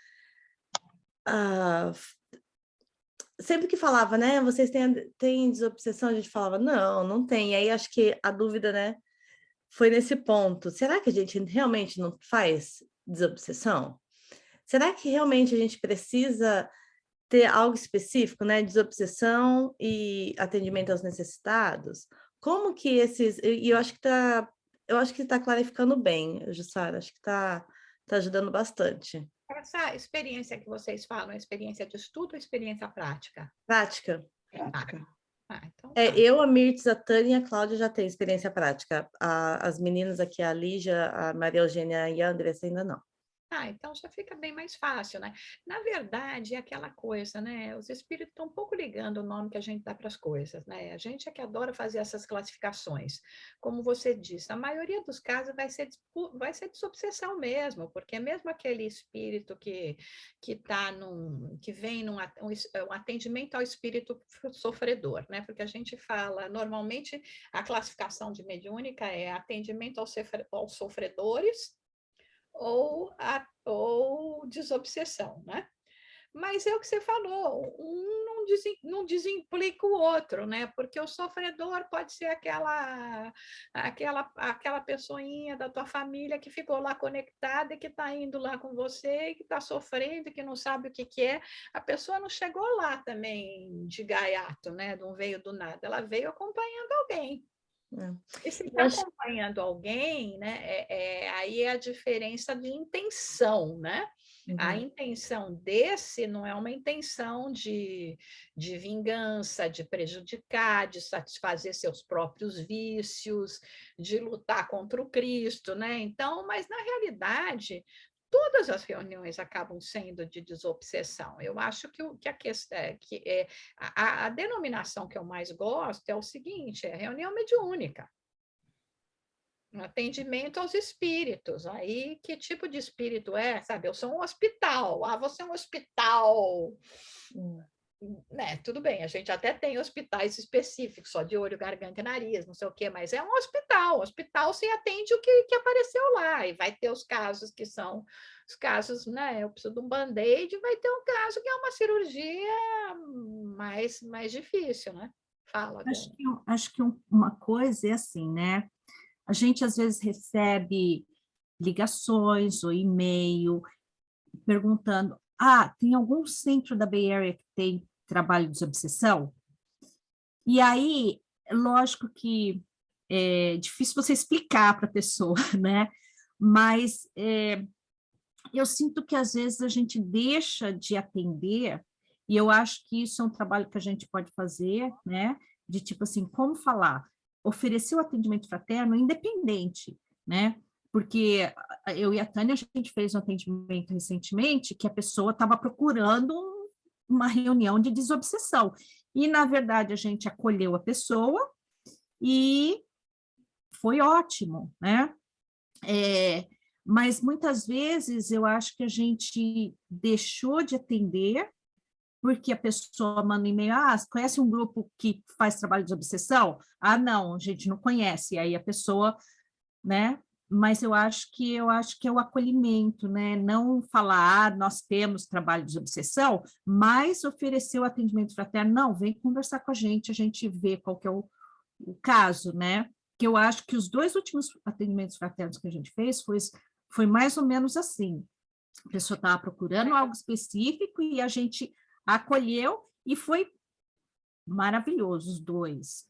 sempre que falava, né? Vocês têm desobsessão? A gente falava, não tem. E aí acho que a dúvida, né? Foi nesse ponto. Será que a gente realmente não faz desobsessão? Será que realmente a gente precisa ter algo específico, né? Desobsessão e atendimento aos necessitados? Como que esses... E eu acho que está clarificando bem, Jussara. Acho que está ajudando bastante. Essa experiência que vocês falam, é experiência de estudo ou experiência prática? Prática. Prática. Então tá. Eu, a Mirtes, a Tânia e a Cláudia já têm experiência prática. As meninas aqui, a Lígia, a Maria Eugênia e a Andressa ainda não. Então já fica bem mais fácil, né? Na verdade, é aquela coisa, né? Os espíritos estão um pouco ligando o nome que a gente dá para as coisas, né? A gente é que adora fazer essas classificações. Como você disse, a maioria dos casos vai ser desobsessão mesmo, porque mesmo aquele espírito que vem um atendimento ao espírito sofredor, né? Porque a gente fala, normalmente, a classificação de mediúnica é atendimento aos sofredores, ou desobsessão, né? Mas é o que você falou, um não desimplica o outro, né? Porque o sofredor pode ser aquela pessoinha da tua família que ficou lá conectada e que está indo lá com você e que está sofrendo, que não sabe o que é. A pessoa não chegou lá também de gaiato, né? Não veio do nada, ela veio acompanhando alguém. E se está acompanhando alguém, né, aí é a diferença de intenção, né? Uhum. A intenção desse não é uma intenção de vingança, de prejudicar, de satisfazer seus próprios vícios, de lutar contra o Cristo, né? Então, mas na realidade, todas as reuniões acabam sendo de desobsessão. Eu acho que a questão a denominação que eu mais gosto é o seguinte: é reunião mediúnica. Um atendimento aos espíritos. Aí, que tipo de espírito é? Sabe, eu sou um hospital. Você é um hospital. Né, tudo bem, a gente até tem hospitais específicos, só de olho, garganta e nariz, não sei o quê, mas é um hospital. O hospital se atende o que apareceu lá, e vai ter os casos que são os casos, né? Eu preciso de um band-aid, vai ter um caso que é uma cirurgia mais difícil, né? Fala. Acho que uma coisa é assim, né? A gente às vezes recebe ligações ou e-mail perguntando: tem algum centro da Bay Area que tem trabalho de desobsessão? E aí, lógico que é difícil você explicar para a pessoa, né? Mas eu sinto que às vezes a gente deixa de atender, e eu acho que isso é um trabalho que a gente pode fazer, né? De tipo assim, como falar? Oferecer o atendimento fraterno independente, né? Porque eu e a Tânia, a gente fez um atendimento recentemente que a pessoa estava procurando uma reunião de desobsessão. E, na verdade, a gente acolheu a pessoa e foi ótimo, né? Mas, muitas vezes, eu acho que a gente deixou de atender porque a pessoa manda um e-mail: conhece um grupo que faz trabalho de obsessão? Não, a gente não conhece. E aí a pessoa, né, mas eu acho que é o acolhimento, né? Não falar, nós temos trabalho de obsessão, mas oferecer o atendimento fraterno, não, vem conversar com a gente vê qual que é o caso, né? Que eu acho que os 2 últimos atendimentos fraternos que a gente fez foi mais ou menos assim. A pessoa estava procurando algo específico e a gente acolheu e foi maravilhoso os 2.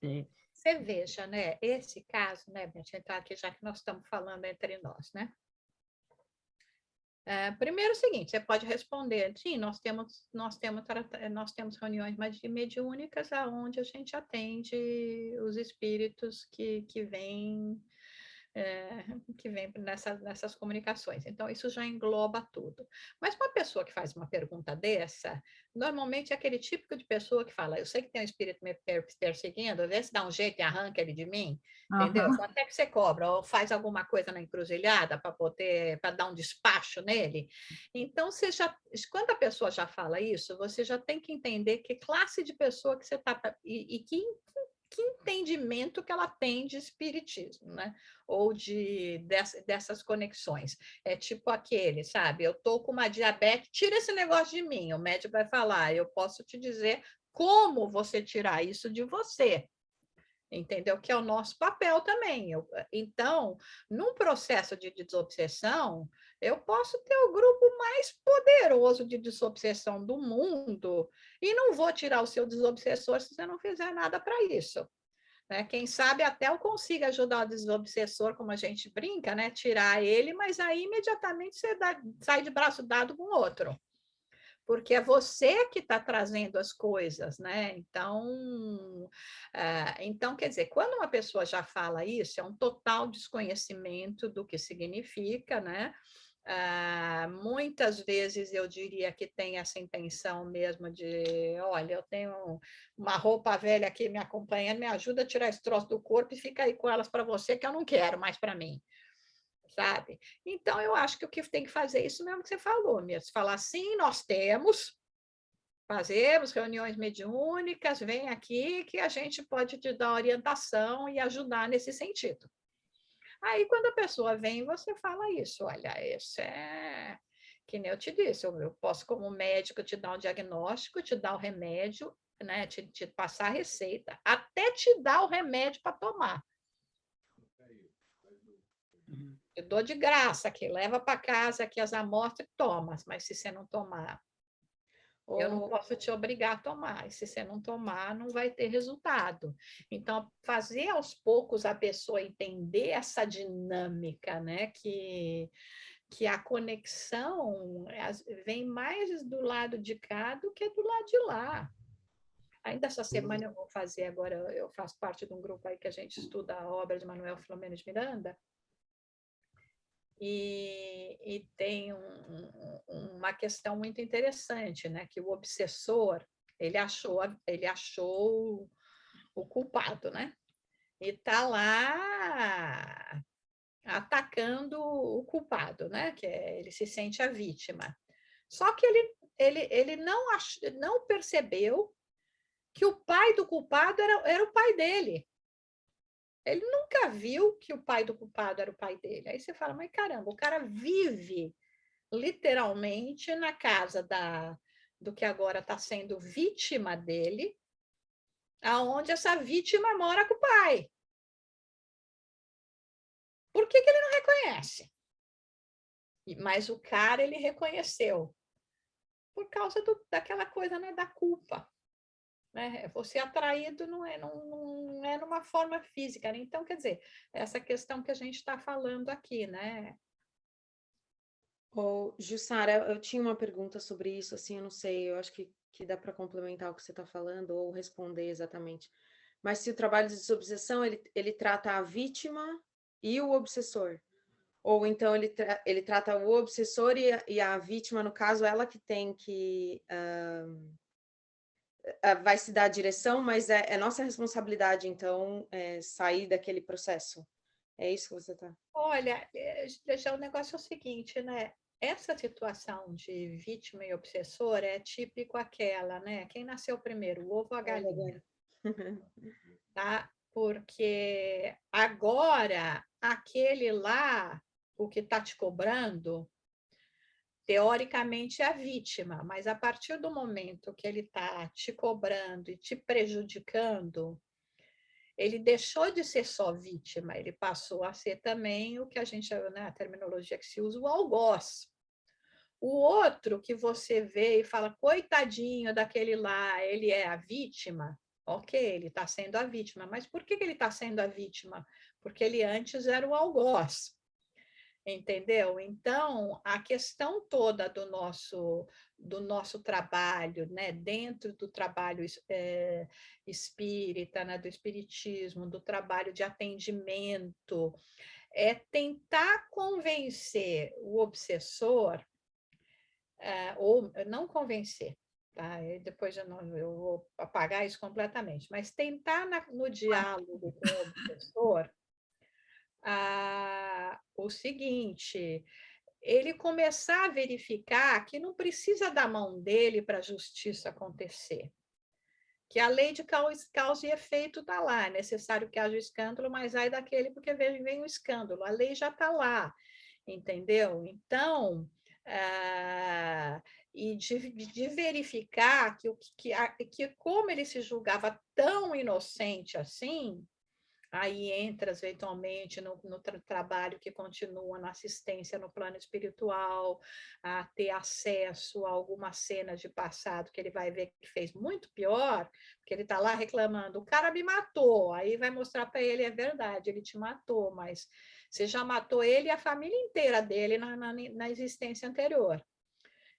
Você veja, né? Esse caso, né, Beth, entrar aqui já que nós estamos falando entre nós, né? Primeiro, o seguinte, você pode responder, sim, nós temos reuniões mediúnicas aonde a gente atende os espíritos que vêm nessas comunicações. Então, isso já engloba tudo. Mas uma pessoa que faz uma pergunta dessa, normalmente é aquele típico de pessoa que fala, eu sei que tem um espírito me perseguindo, vê se dá um jeito e arranca ele de mim, entendeu? Quanto é que você cobra? Ou faz alguma coisa na encruzilhada para dar um despacho nele? Então, quando a pessoa já fala isso, você já tem que entender que classe de pessoa que você está e que entendimento que ela tem de espiritismo, né? Ou dessas conexões. É tipo aquele, sabe? Eu tô com uma diabetes, tira esse negócio de mim. O médico vai falar, eu posso te dizer como você tirar isso de você. Entendeu? Que é o nosso papel também. Então, num processo de desobsessão, eu posso ter o grupo mais poderoso de desobsessão do mundo e não vou tirar o seu desobsessor se você não fizer nada para isso. Né? Quem sabe até eu consiga ajudar o desobsessor, como a gente brinca, né? Tirar ele, mas aí imediatamente você sai de braço dado com o outro. Porque é você que está trazendo as coisas, né? Então, quer dizer, quando uma pessoa já fala isso, é um total desconhecimento do que significa, né? Muitas vezes eu diria que tem essa intenção mesmo de, olha, eu tenho uma roupa velha aqui me acompanhando, me ajuda a tirar esse troço do corpo e fica aí com elas para você, que eu não quero mais para mim, sabe? Então, eu acho que o que tem que fazer é isso mesmo que você falou, mesmo, falar sim, nós fazemos reuniões mediúnicas, vem aqui que a gente pode te dar orientação e ajudar nesse sentido. Aí, quando a pessoa vem, você fala isso, olha, isso é... Que nem eu te disse, eu posso, como médico, te dar um diagnóstico, te dar o remédio, né, te passar a receita, até te dar o remédio para tomar. Eu dou de graça, que leva para casa aqui as amostras e toma, mas se você não tomar, eu não posso te obrigar a tomar, e se você não tomar, não vai ter resultado. Então, fazer aos poucos a pessoa entender essa dinâmica, né? Que a conexão vem mais do lado de cá do que do lado de lá. Ainda essa semana eu vou fazer agora, eu faço parte de um grupo aí que a gente estuda a obra de Manuel Filomeno de Miranda, e tem uma questão muito interessante, né? Que o obsessor, ele achou o culpado, né? E está lá atacando o culpado, né? Que ele se sente a vítima. Só que ele não percebeu que o pai do culpado era o pai dele. Ele nunca viu que o pai do culpado era o pai dele. Aí você fala, mas caramba, o cara vive literalmente na casa do que agora está sendo vítima dele, aonde essa vítima mora com o pai. Por que ele não reconhece? Mas o cara, ele reconheceu. Por causa daquela coisa, né, da culpa. Né? Você atraído não é numa forma física. Né? Então, quer dizer, essa questão que a gente está falando aqui, né? Jussara, eu tinha uma pergunta sobre isso, assim, eu não sei, eu acho que dá para complementar o que você está falando ou responder exatamente. Mas se o trabalho de desobsessão, ele trata a vítima e o obsessor, ou então ele trata o obsessor e a vítima, no caso, ela que tem que... vai se dar a direção, mas é nossa responsabilidade, então, sair daquele processo. É isso que você está... Olha, já o negócio é o seguinte, né? Essa situação de vítima e obsessor é típico aquela, né? Quem nasceu primeiro, o ovo ou a galinha? Tá? Porque agora aquele lá, o que está te cobrando, teoricamente é a vítima, mas a partir do momento que ele está te cobrando e te prejudicando, ele deixou de ser só vítima, ele passou a ser também o que a gente, né, a terminologia que se usa, o algoz. O outro que você vê e fala, coitadinho daquele lá, ele é a vítima, ok, ele está sendo a vítima, mas por que ele está sendo a vítima? Porque ele antes era o algoz. Entendeu? Então, a questão toda do nosso trabalho, né, dentro do trabalho espírita, né, do espiritismo, do trabalho de atendimento, é tentar convencer o obsessor, ou não convencer, tá? Depois eu vou apagar isso completamente, mas tentar no diálogo com o obsessor o seguinte, ele começar a verificar que não precisa da mão dele para a justiça acontecer, que a lei de causa e efeito está lá, é necessário que haja escândalo, mas ai daquele porque vem o escândalo, a lei já está lá, entendeu? Então, e de verificar que como ele se julgava tão inocente assim, aí entras eventualmente no trabalho que continua na assistência no plano espiritual, a ter acesso a algumas cenas de passado que ele vai ver que fez muito pior, porque ele está lá reclamando, o cara me matou, aí vai mostrar para ele, é verdade, ele te matou, mas você já matou ele e a família inteira dele na existência anterior,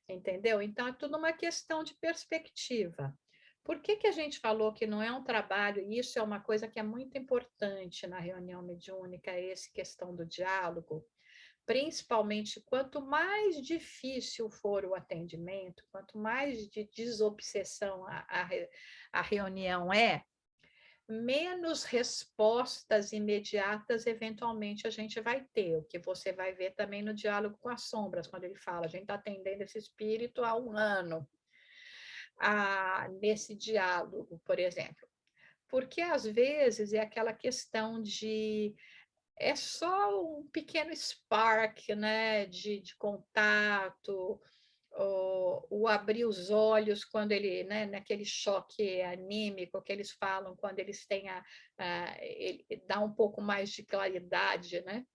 entendeu? Então, é tudo uma questão de perspectiva. Por que a gente falou que não é um trabalho, e isso é uma coisa que é muito importante na reunião mediúnica, essa questão do diálogo, principalmente quanto mais difícil for o atendimento, quanto mais de desobsessão a reunião menos respostas imediatas, eventualmente, a gente vai ter, o que você vai ver também no diálogo com as sombras, quando ele fala, a gente está atendendo esse espírito há 1 ano, nesse diálogo, por exemplo. Porque, às vezes, é aquela questão de... É só um pequeno spark, né, de contato, o abrir os olhos quando ele, né, naquele choque anímico que eles falam, quando eles têm ele dá um pouco mais de claridade, né?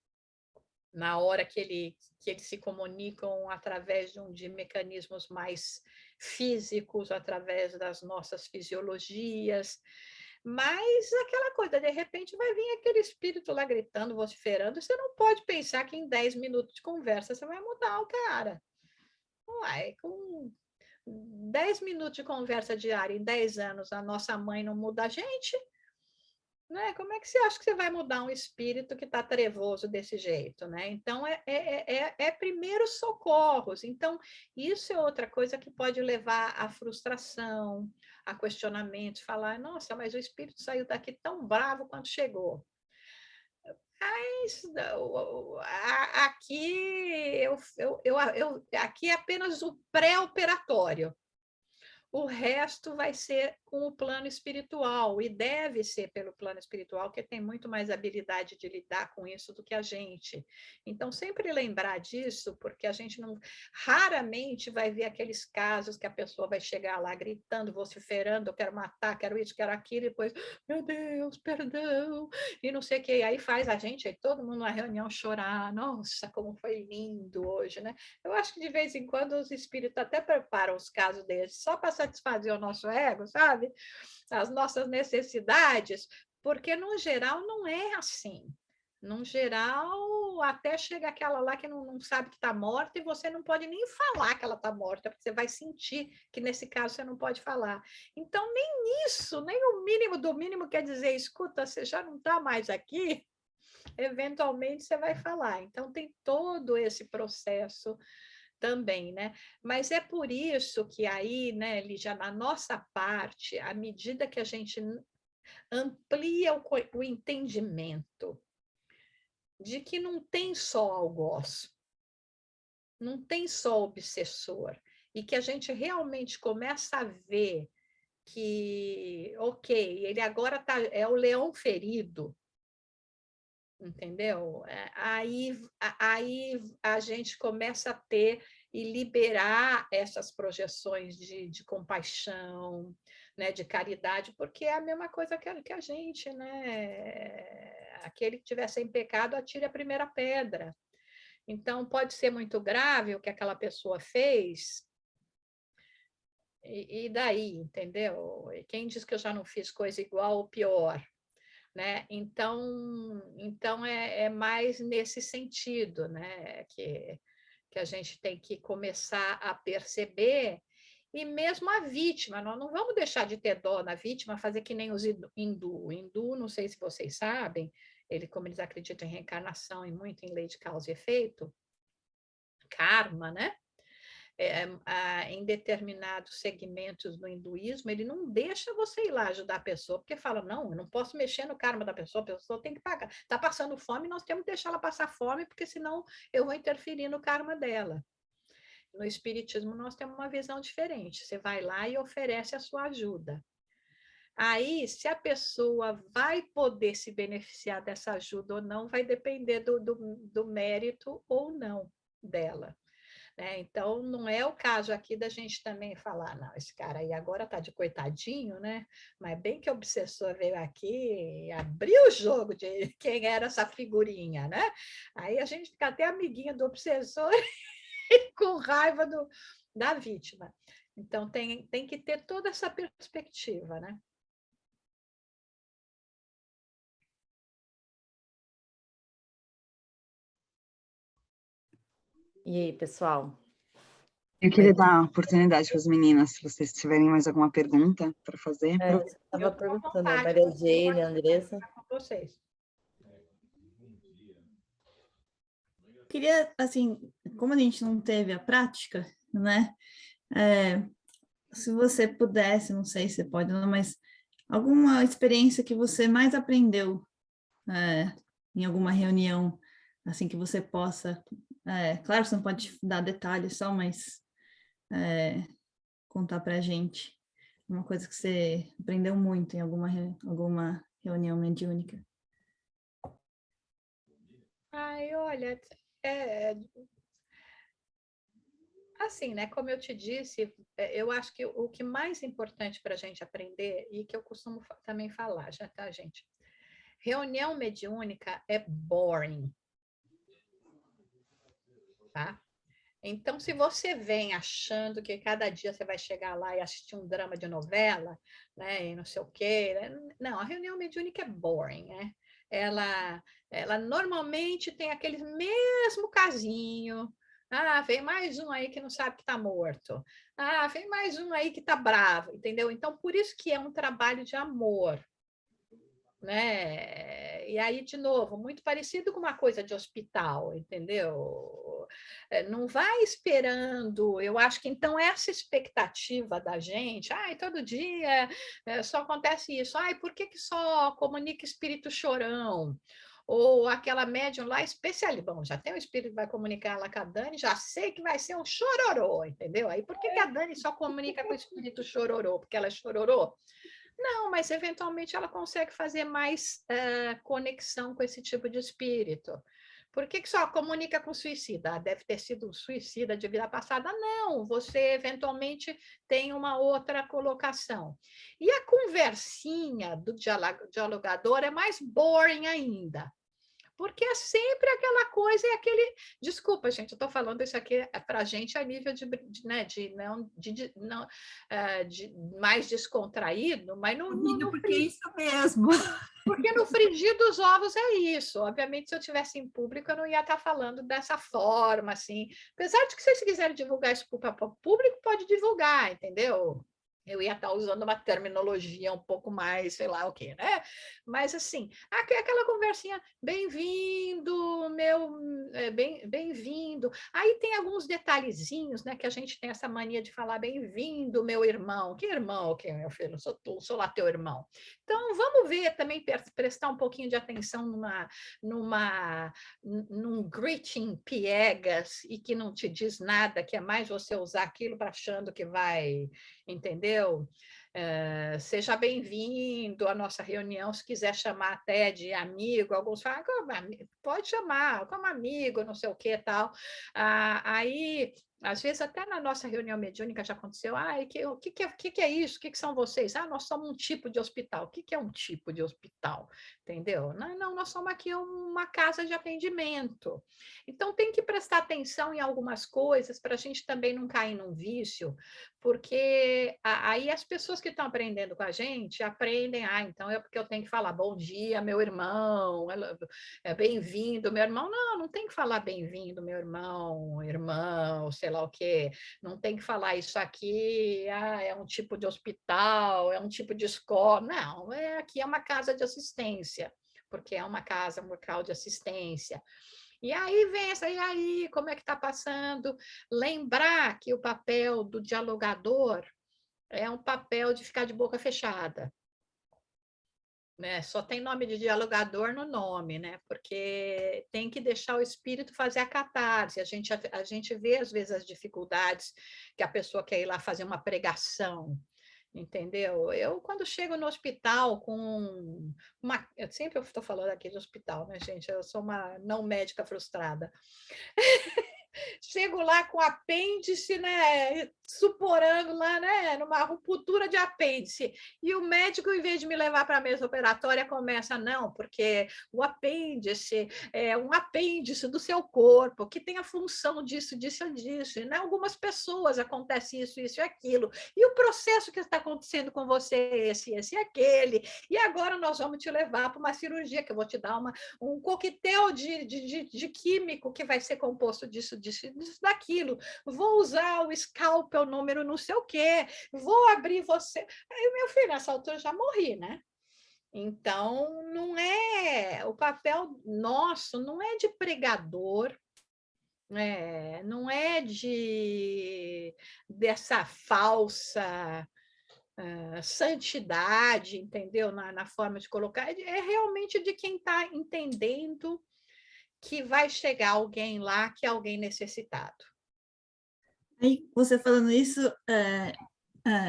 Na hora que eles se comunicam através de mecanismos mais físicos, através das nossas fisiologias, mas aquela coisa, de repente vai vir aquele espírito lá gritando, vociferando, você não pode pensar que em 10 minutos de conversa você vai mudar o cara. Uai, com 10 minutos de conversa diária em 10 anos, a nossa mãe não muda a gente, né? Como é que você acha que você vai mudar um espírito que está trevoso desse jeito, né? Então, é primeiros socorros. Então, isso é outra coisa que pode levar à frustração, a questionamentos, falar, nossa, mas o espírito saiu daqui tão bravo quanto chegou. Mas aqui, aqui é apenas o pré-operatório. O resto vai ser com o plano espiritual, e deve ser pelo plano espiritual, que tem muito mais habilidade de lidar com isso do que a gente. Então, sempre lembrar disso, porque a gente não raramente vai ver aqueles casos que a pessoa vai chegar lá gritando, vociferando, eu quero matar, quero isso, quero aquilo, e depois, meu Deus, perdão, e não sei o que. Aí faz a gente, aí todo mundo na reunião chorar, nossa, como foi lindo hoje, né? Eu acho que de vez em quando os espíritos até preparam os casos desses, só para satisfazer o nosso ego, sabe? As nossas necessidades, porque no geral não é assim. No geral, até chega aquela lá que não sabe que está morta e você não pode nem falar que ela está morta, porque você vai sentir que nesse caso você não pode falar. Então, nem isso, nem o mínimo do mínimo quer dizer, escuta, você já não está mais aqui, eventualmente você vai falar. Então, tem todo esse processo também, né? Mas é por isso que aí, né, Lígia, na nossa parte, à medida que a gente amplia o entendimento de que não tem só algoz, não tem só obsessor, e que a gente realmente começa a ver que, ok, ele agora é o leão ferido, entendeu? Aí a gente começa a ter e liberar essas projeções de compaixão, né, de caridade, porque é a mesma coisa que a gente, né? Aquele que tiver sem pecado, atire a primeira pedra. Então, pode ser muito grave o que aquela pessoa fez, e daí, entendeu? E quem diz que eu já não fiz coisa igual ou pior? Né? Então é mais nesse sentido, né? Que a gente tem que começar a perceber, e mesmo a vítima, nós não vamos deixar de ter dó na vítima, fazer que nem os hindu, não sei se vocês sabem, como eles acreditam em reencarnação e muito em lei de causa e efeito, karma, né? Em determinados segmentos do hinduísmo, ele não deixa você ir lá ajudar a pessoa, porque fala, não, eu não posso mexer no karma da pessoa, a pessoa tem que pagar. Está passando fome, nós temos que deixar ela passar fome, porque senão eu vou interferir no karma dela. No espiritismo, nós temos uma visão diferente. Você vai lá e oferece a sua ajuda. Aí, se a pessoa vai poder se beneficiar dessa ajuda ou não, vai depender do mérito ou não dela. Né? Então, não é o caso aqui da gente também falar, não, esse cara aí agora está de coitadinho, né? Mas bem que o obsessor veio aqui e abriu o jogo de quem era essa figurinha, né? Aí a gente fica até amiguinha do obsessor com raiva da vítima. Então, tem que ter toda essa perspectiva, né? E aí, pessoal? Eu queria dar a oportunidade para as meninas, se vocês tiverem mais alguma pergunta para fazer. Eu estava perguntando, a Maria Jane, a Andressa. Com vocês. Queria, assim, como a gente não teve a prática, né? Se você pudesse, não sei se pode, não, mas alguma experiência que você mais aprendeu em alguma reunião, assim, que você possa... claro, você não pode dar detalhes só, mas contar para a gente uma coisa que você aprendeu muito em alguma reunião mediúnica. Ai, olha, assim, né? Como eu te disse, eu acho que o que mais importante para a gente aprender, e que eu costumo também falar, já tá, gente? Reunião mediúnica é boring, tá? Então, se você vem achando que cada dia você vai chegar lá e assistir um drama de novela, né, e não sei o quê, né? Não, a reunião mediúnica é boring, né? Ela normalmente tem aquele mesmo casinho. Ah, vem mais um aí que não sabe que está morto. Ah, vem mais um aí que está bravo, entendeu? Então, por isso que é um trabalho de amor, né? E aí, de novo, muito parecido com uma coisa de hospital, entendeu? Não vai esperando, eu acho que então essa expectativa da gente, todo dia só acontece isso, por que só comunica espírito chorão? Ou aquela médium lá especialista, bom, já tem o espírito que vai comunicar lá com a Dani, já sei que vai ser um chororô, entendeu? Aí por que a Dani só comunica com o espírito chororô? Porque ela é chororô? Não, mas eventualmente ela consegue fazer mais conexão com esse tipo de espírito. Por que só comunica com suicida? Deve ter sido um suicida de vida passada? Não, você eventualmente tem uma outra colocação. E a conversinha do dialogador é mais boring ainda. Porque é sempre aquela coisa, desculpa, gente, eu estou falando isso aqui para a gente a nível de mais descontraído, mas no porque é isso mesmo. Porque no frigir dos ovos é isso. Obviamente, se eu estivesse em público, eu não ia estar falando dessa forma, assim. Apesar de que, se vocês quiserem divulgar isso para o público, pode divulgar, entendeu? Eu ia estar usando uma terminologia um pouco mais, sei lá o quê, né? Mas, assim, aquela conversinha, bem-vindo, bem-vindo. Aí tem alguns detalhezinhos, né, que a gente tem essa mania de falar, bem-vindo, meu irmão. Que irmão? Que meu filho? Sou lá teu irmão. Então, vamos ver também, prestar um pouquinho de atenção num greeting piegas e que não te diz nada, que é mais você usar aquilo para achando que vai... Entendeu? Seja bem-vindo à nossa reunião, se quiser chamar até de amigo, alguns falam, pode chamar, como amigo, não sei o que tal. Aí, às vezes, até na nossa reunião mediúnica já aconteceu, o que é isso? O que são vocês? Nós somos um tipo de hospital. O que é um tipo de hospital? Entendeu? Não, nós somos aqui uma casa de atendimento. Então, tem que prestar atenção em algumas coisas para a gente também não cair num vício, porque aí as pessoas que estão aprendendo com a gente aprendem, então é porque eu tenho que falar bom dia, meu irmão, bem-vindo, meu irmão. Não tem que falar bem-vindo, meu irmão, sei lá o quê. Não tem que falar isso aqui, é um tipo de hospital, é um tipo de escola. Não, aqui é uma casa de assistência, porque é uma casa, um local de assistência. E aí vem essa, e aí, como é que está passando? Lembrar que o papel do dialogador é um papel de ficar de boca fechada. Né? Só tem nome de dialogador no nome, né? Porque tem que deixar o espírito fazer a catarse. A gente vê, às vezes, as dificuldades que a pessoa quer ir lá fazer uma pregação. Entendeu? Eu, quando chego no hospital com eu sempre estou falando aqui de hospital, né, gente? Eu sou uma não médica frustrada. Chego lá com apêndice, né, suporando lá, né, numa ruptura de apêndice. E o médico, em vez de me levar para a mesa operatória, começa, não, porque o apêndice é um apêndice do seu corpo, que tem a função disso, disso, disso. E, né, algumas pessoas acontece isso, isso e aquilo. E o processo que está acontecendo com você é esse e aquele. E agora nós vamos te levar para uma cirurgia, que eu vou te dar um coquetel de químico que vai ser composto disso, daquilo. Vou usar o scalpel número não sei o quê, vou abrir você. Aí, meu filho, nessa altura eu já morri, né? Então, não é o papel nosso, não é de pregador, não é dessa falsa santidade, entendeu? Na forma de colocar, é realmente de quem está entendendo que vai chegar alguém lá, que é alguém necessitado. Aí, você falando isso,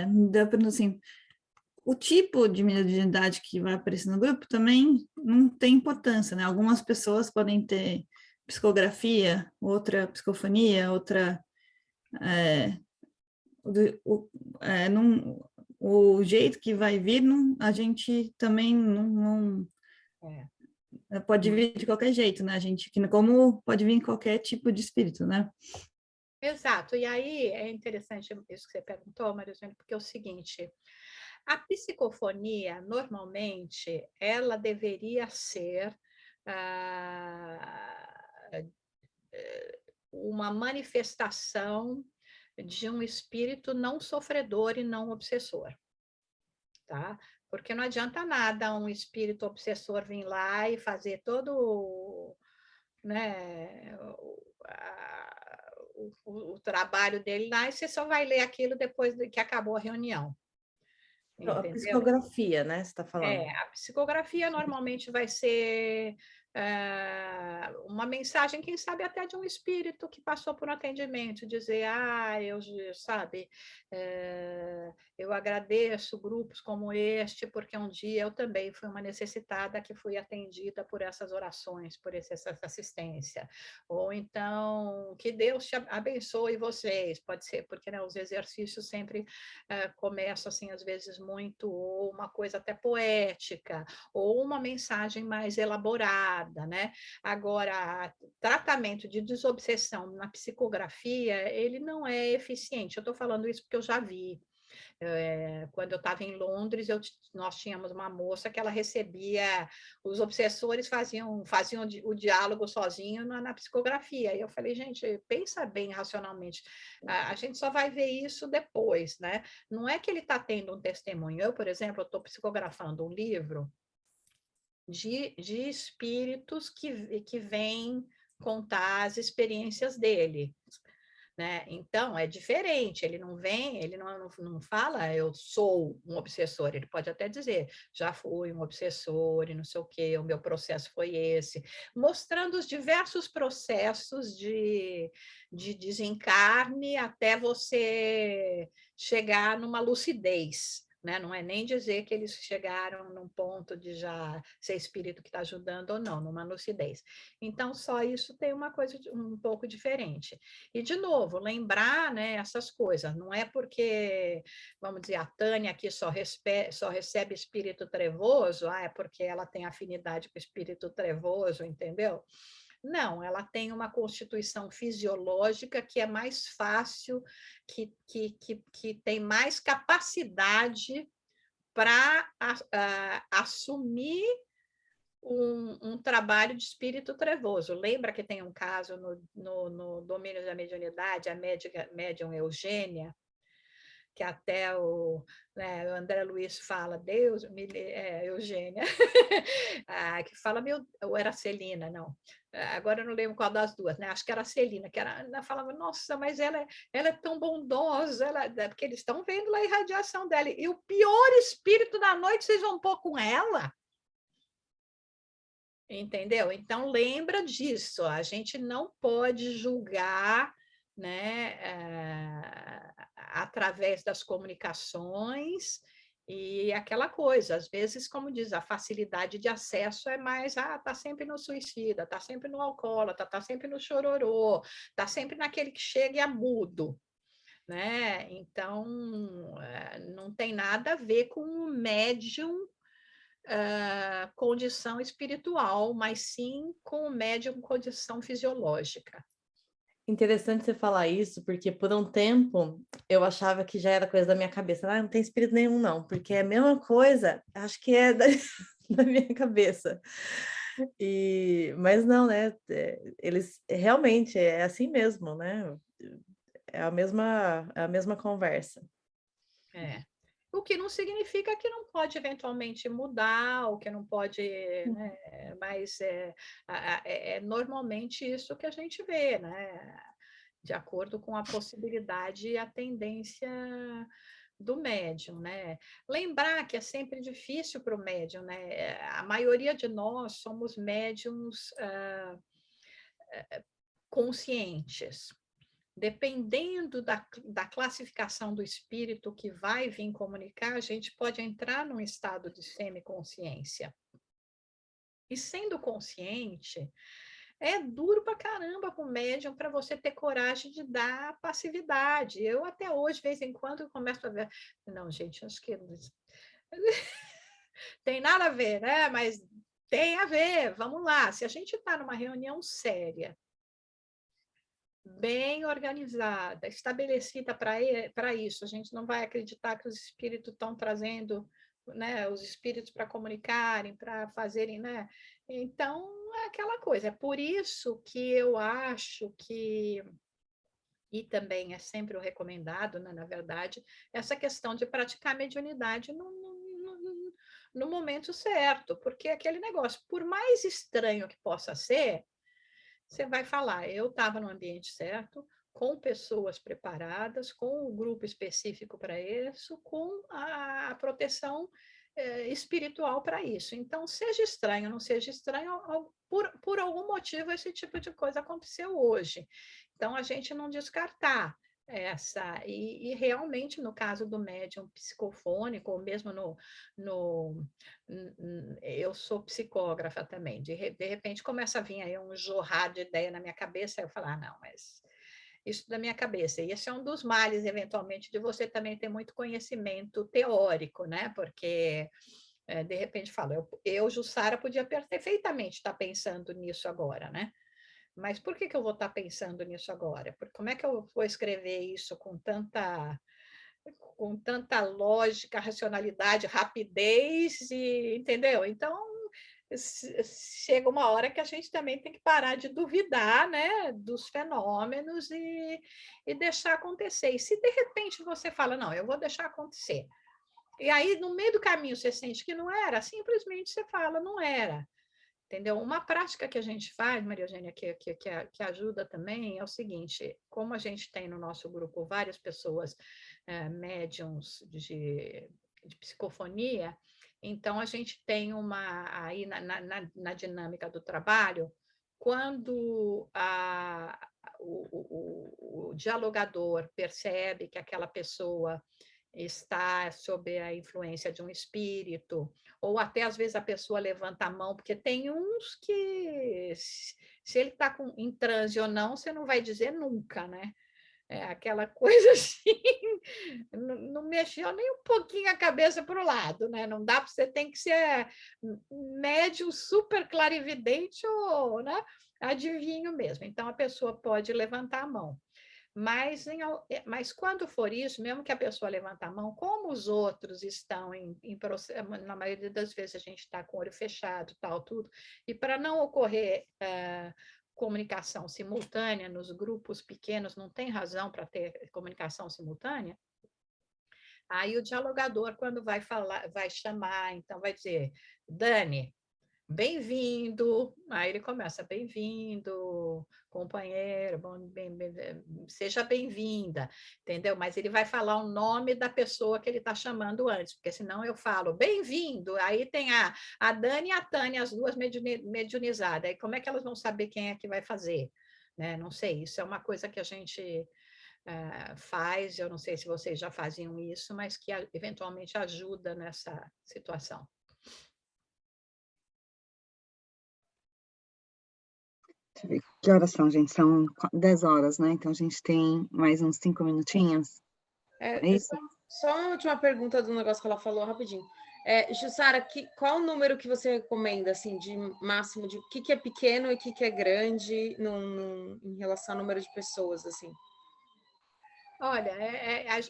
me deu para assim, o tipo de mediunidade que vai aparecer no grupo também não tem importância, né? Algumas pessoas podem ter psicografia, outra psicofonia, outra... o jeito que vai vir, a gente também não pode vir de qualquer jeito, né? A gente, como pode vir qualquer tipo de espírito, né? Exato. E aí é interessante isso que você perguntou, Maria Eugênia, porque é o seguinte, a psicofonia, normalmente, ela deveria ser uma manifestação de um espírito não sofredor e não obsessor, tá? Porque não adianta nada um espírito obsessor vir lá e fazer todo, né, o trabalho dele lá, e você só vai ler aquilo depois que acabou a reunião. A Entendeu? psicografia, né? Você está falando. A psicografia normalmente vai ser uma mensagem, quem sabe até de um espírito que passou por um atendimento, dizer, eu agradeço grupos como este, porque um dia eu também fui uma necessitada que fui atendida por essas orações, por essa assistência. Ou então, que Deus te abençoe vocês, pode ser, porque, né, os exercícios sempre começam, assim, às vezes muito, ou uma coisa até poética, ou uma mensagem mais elaborada, né? Agora, tratamento de desobsessão na psicografia, ele não é eficiente. Eu estou falando isso porque eu já vi. Quando eu estava em Londres, nós tínhamos uma moça que ela recebia, os obsessores faziam o diálogo sozinho na psicografia. E eu falei, gente, pensa bem racionalmente, a gente só vai ver isso depois, né? Não é que ele está tendo um testemunho. Eu, por exemplo, estou psicografando um livro de espíritos que vêm contar as experiências dele. Né? Então, é diferente, ele não vem, ele não fala, eu sou um obsessor, ele pode até dizer, já fui um obsessor e não sei o quê, o meu processo foi esse, mostrando os diversos processos de desencarne até você chegar numa lucidez. né? Não é nem dizer que eles chegaram num ponto de já ser espírito que está ajudando ou não, numa lucidez. Então, só isso tem uma coisa um pouco diferente. E, de novo, lembrar, né, essas coisas. Não é porque, vamos dizer, a Tânia aqui só recebe espírito trevoso, é porque ela tem afinidade com o espírito trevoso, entendeu? Não, ela tem uma constituição fisiológica que é mais fácil, que tem mais capacidade para assumir um trabalho de espírito trevoso. Lembra que tem um caso no Domínio da Mediunidade, a médium Eugênia, que até o André Luiz fala, Deus, Eugênia, que fala, ou era Celina, não. Agora eu não lembro qual das duas, né? Acho que era a Celina, que ela falava, nossa, mas ela é tão bondosa, porque eles estão vendo lá a irradiação dela, e o pior espírito da noite vocês vão pôr com ela? Entendeu? Então, lembra disso, a gente não pode julgar, né, através das comunicações e aquela coisa, às vezes, como diz, a facilidade de acesso é mais, tá sempre no suicida, tá sempre no alcoólatra, tá sempre no chororô, tá sempre naquele que chega e é mudo, né? Então, não tem nada a ver com o médium condição espiritual, mas sim com o médium condição fisiológica. Interessante você falar isso, porque por um tempo eu achava que já era coisa da minha cabeça. Não tem espírito nenhum, não, porque é a mesma coisa, acho que é da minha cabeça. Mas não, né? Eles realmente é assim mesmo, né? É a mesma conversa. O que não significa que não pode eventualmente mudar, ou que não pode, né? Mas é normalmente isso que a gente vê, né? De acordo com a possibilidade e a tendência do médium, né? Lembrar que é sempre difícil para o médium, né? A maioria de nós somos médiums conscientes. Dependendo da classificação do espírito que vai vir comunicar, a gente pode entrar num estado de semiconsciência. E sendo consciente, é duro pra caramba com o médium para você ter coragem de dar passividade. Eu até hoje, de vez em quando, começo a ver. Não, gente, acho que tem nada a ver, né? Mas tem a ver, vamos lá. Se a gente está numa reunião séria, bem organizada, estabelecida para isso. A gente não vai acreditar que os espíritos estão trazendo, né, os espíritos para comunicarem, para fazerem, né? Então, é aquela coisa. É por isso que eu acho que, e também é sempre o recomendado, né, na verdade, essa questão de praticar a mediunidade no momento certo, porque aquele negócio, por mais estranho que possa ser, você vai falar, eu estava no ambiente certo, com pessoas preparadas, com o grupo específico para isso, com a proteção espiritual para isso. Então, seja estranho, não seja estranho, por algum motivo esse tipo de coisa aconteceu hoje. Então, a gente não descartar essa, e realmente no caso do médium psicofônico, ou mesmo eu sou psicógrafa também, de repente começa a vir aí um jorrar de ideia na minha cabeça, eu falo, não, mas isso da minha cabeça, e esse é um dos males, eventualmente, de você também ter muito conhecimento teórico, né, porque de repente falo, Jussara, podia perfeitamente estar pensando nisso agora, né, mas por que eu vou estar pensando nisso agora? Porque como é que eu vou escrever isso com tanta lógica, racionalidade, rapidez, entendeu? Então, chega uma hora que a gente também tem que parar de duvidar, né, dos fenômenos e deixar acontecer. E se de repente você fala, não, eu vou deixar acontecer, e aí no meio do caminho você sente que não era, simplesmente você fala, não era. Entendeu? Uma prática que a gente faz, Maria Eugênia, que ajuda também, é o seguinte: como a gente tem no nosso grupo várias pessoas médiums de psicofonia, então a gente tem aí na dinâmica do trabalho, quando o dialogador percebe que aquela pessoa está sob a influência de um espírito, ou até às vezes a pessoa levanta a mão, porque tem uns que, se ele está em transe ou não, você não vai dizer nunca, né? É aquela coisa assim, não mexeu nem um pouquinho a cabeça para o lado, né? Não dá para você, tem que ser médium super clarividente ou, né, adivinho mesmo. Então a pessoa pode levantar a mão. Mas quando for isso, mesmo que a pessoa levante a mão, como os outros estão na maioria das vezes a gente está com o olho fechado, tal, tudo, e para não ocorrer comunicação simultânea nos grupos pequenos, não tem razão para ter comunicação simultânea, aí o dialogador, quando vai falar, vai chamar, então vai dizer, Dani, bem-vindo, aí ele começa, bem-vindo, companheiro, seja bem-vinda, entendeu? Mas ele vai falar o nome da pessoa que ele está chamando antes, porque senão eu falo, bem-vindo, aí tem a Dani e a Tânia, as duas mediunizadas, aí como é que elas vão saber quem é que vai fazer? Né? Não sei, isso é uma coisa que a gente faz, eu não sei se vocês já faziam isso, mas que eventualmente ajuda nessa situação. Deixa eu ver que horas são, gente? São 10 horas, né? Então a gente tem mais uns 5 minutinhos. É isso? Só uma última pergunta do negócio que ela falou, rapidinho. Jussara, qual o número que você recomenda, assim, de máximo, de o que é pequeno e o que é grande em relação ao número de pessoas, assim? Olha,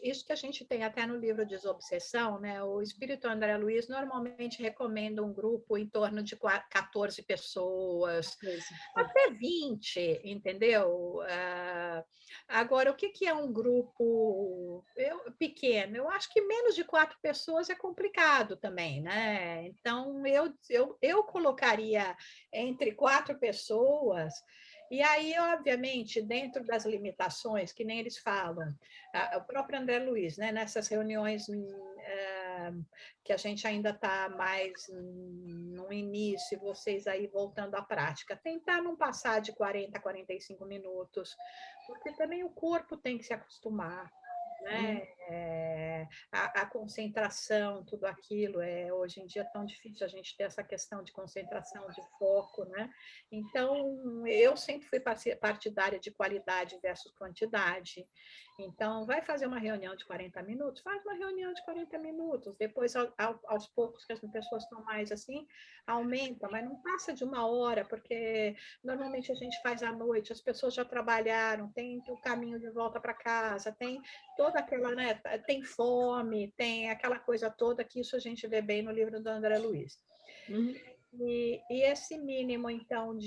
isso que a gente tem até no livro Desobsessão, né? O espírito André Luiz normalmente recomenda um grupo em torno de 14 pessoas, até 20, entendeu? Agora, o que é um grupo pequeno? Eu acho que menos de 4 pessoas é complicado também, né? Então, eu colocaria entre 4 pessoas. E aí, obviamente, dentro das limitações, que nem eles falam, o próprio André Luiz, né, nessas reuniões que a gente ainda está mais no início, vocês aí voltando à prática, tentar não passar de 40 a 45 minutos, porque também o corpo tem que se acostumar. Né? A concentração, tudo aquilo, hoje em dia é tão difícil a gente ter essa questão de concentração, de foco, né? Então, eu sempre fui partidária de qualidade versus quantidade. Então, vai fazer uma reunião de 40 minutos? Faz uma reunião de 40 minutos. Depois, aos poucos, que as pessoas estão mais assim, aumenta, mas não passa de 1 hora, porque normalmente a gente faz à noite, as pessoas já trabalharam, tem o caminho de volta para casa, tem toda aquela, né, tem fome, tem aquela coisa toda, que isso a gente vê bem no livro do André Luiz. E esse mínimo, então,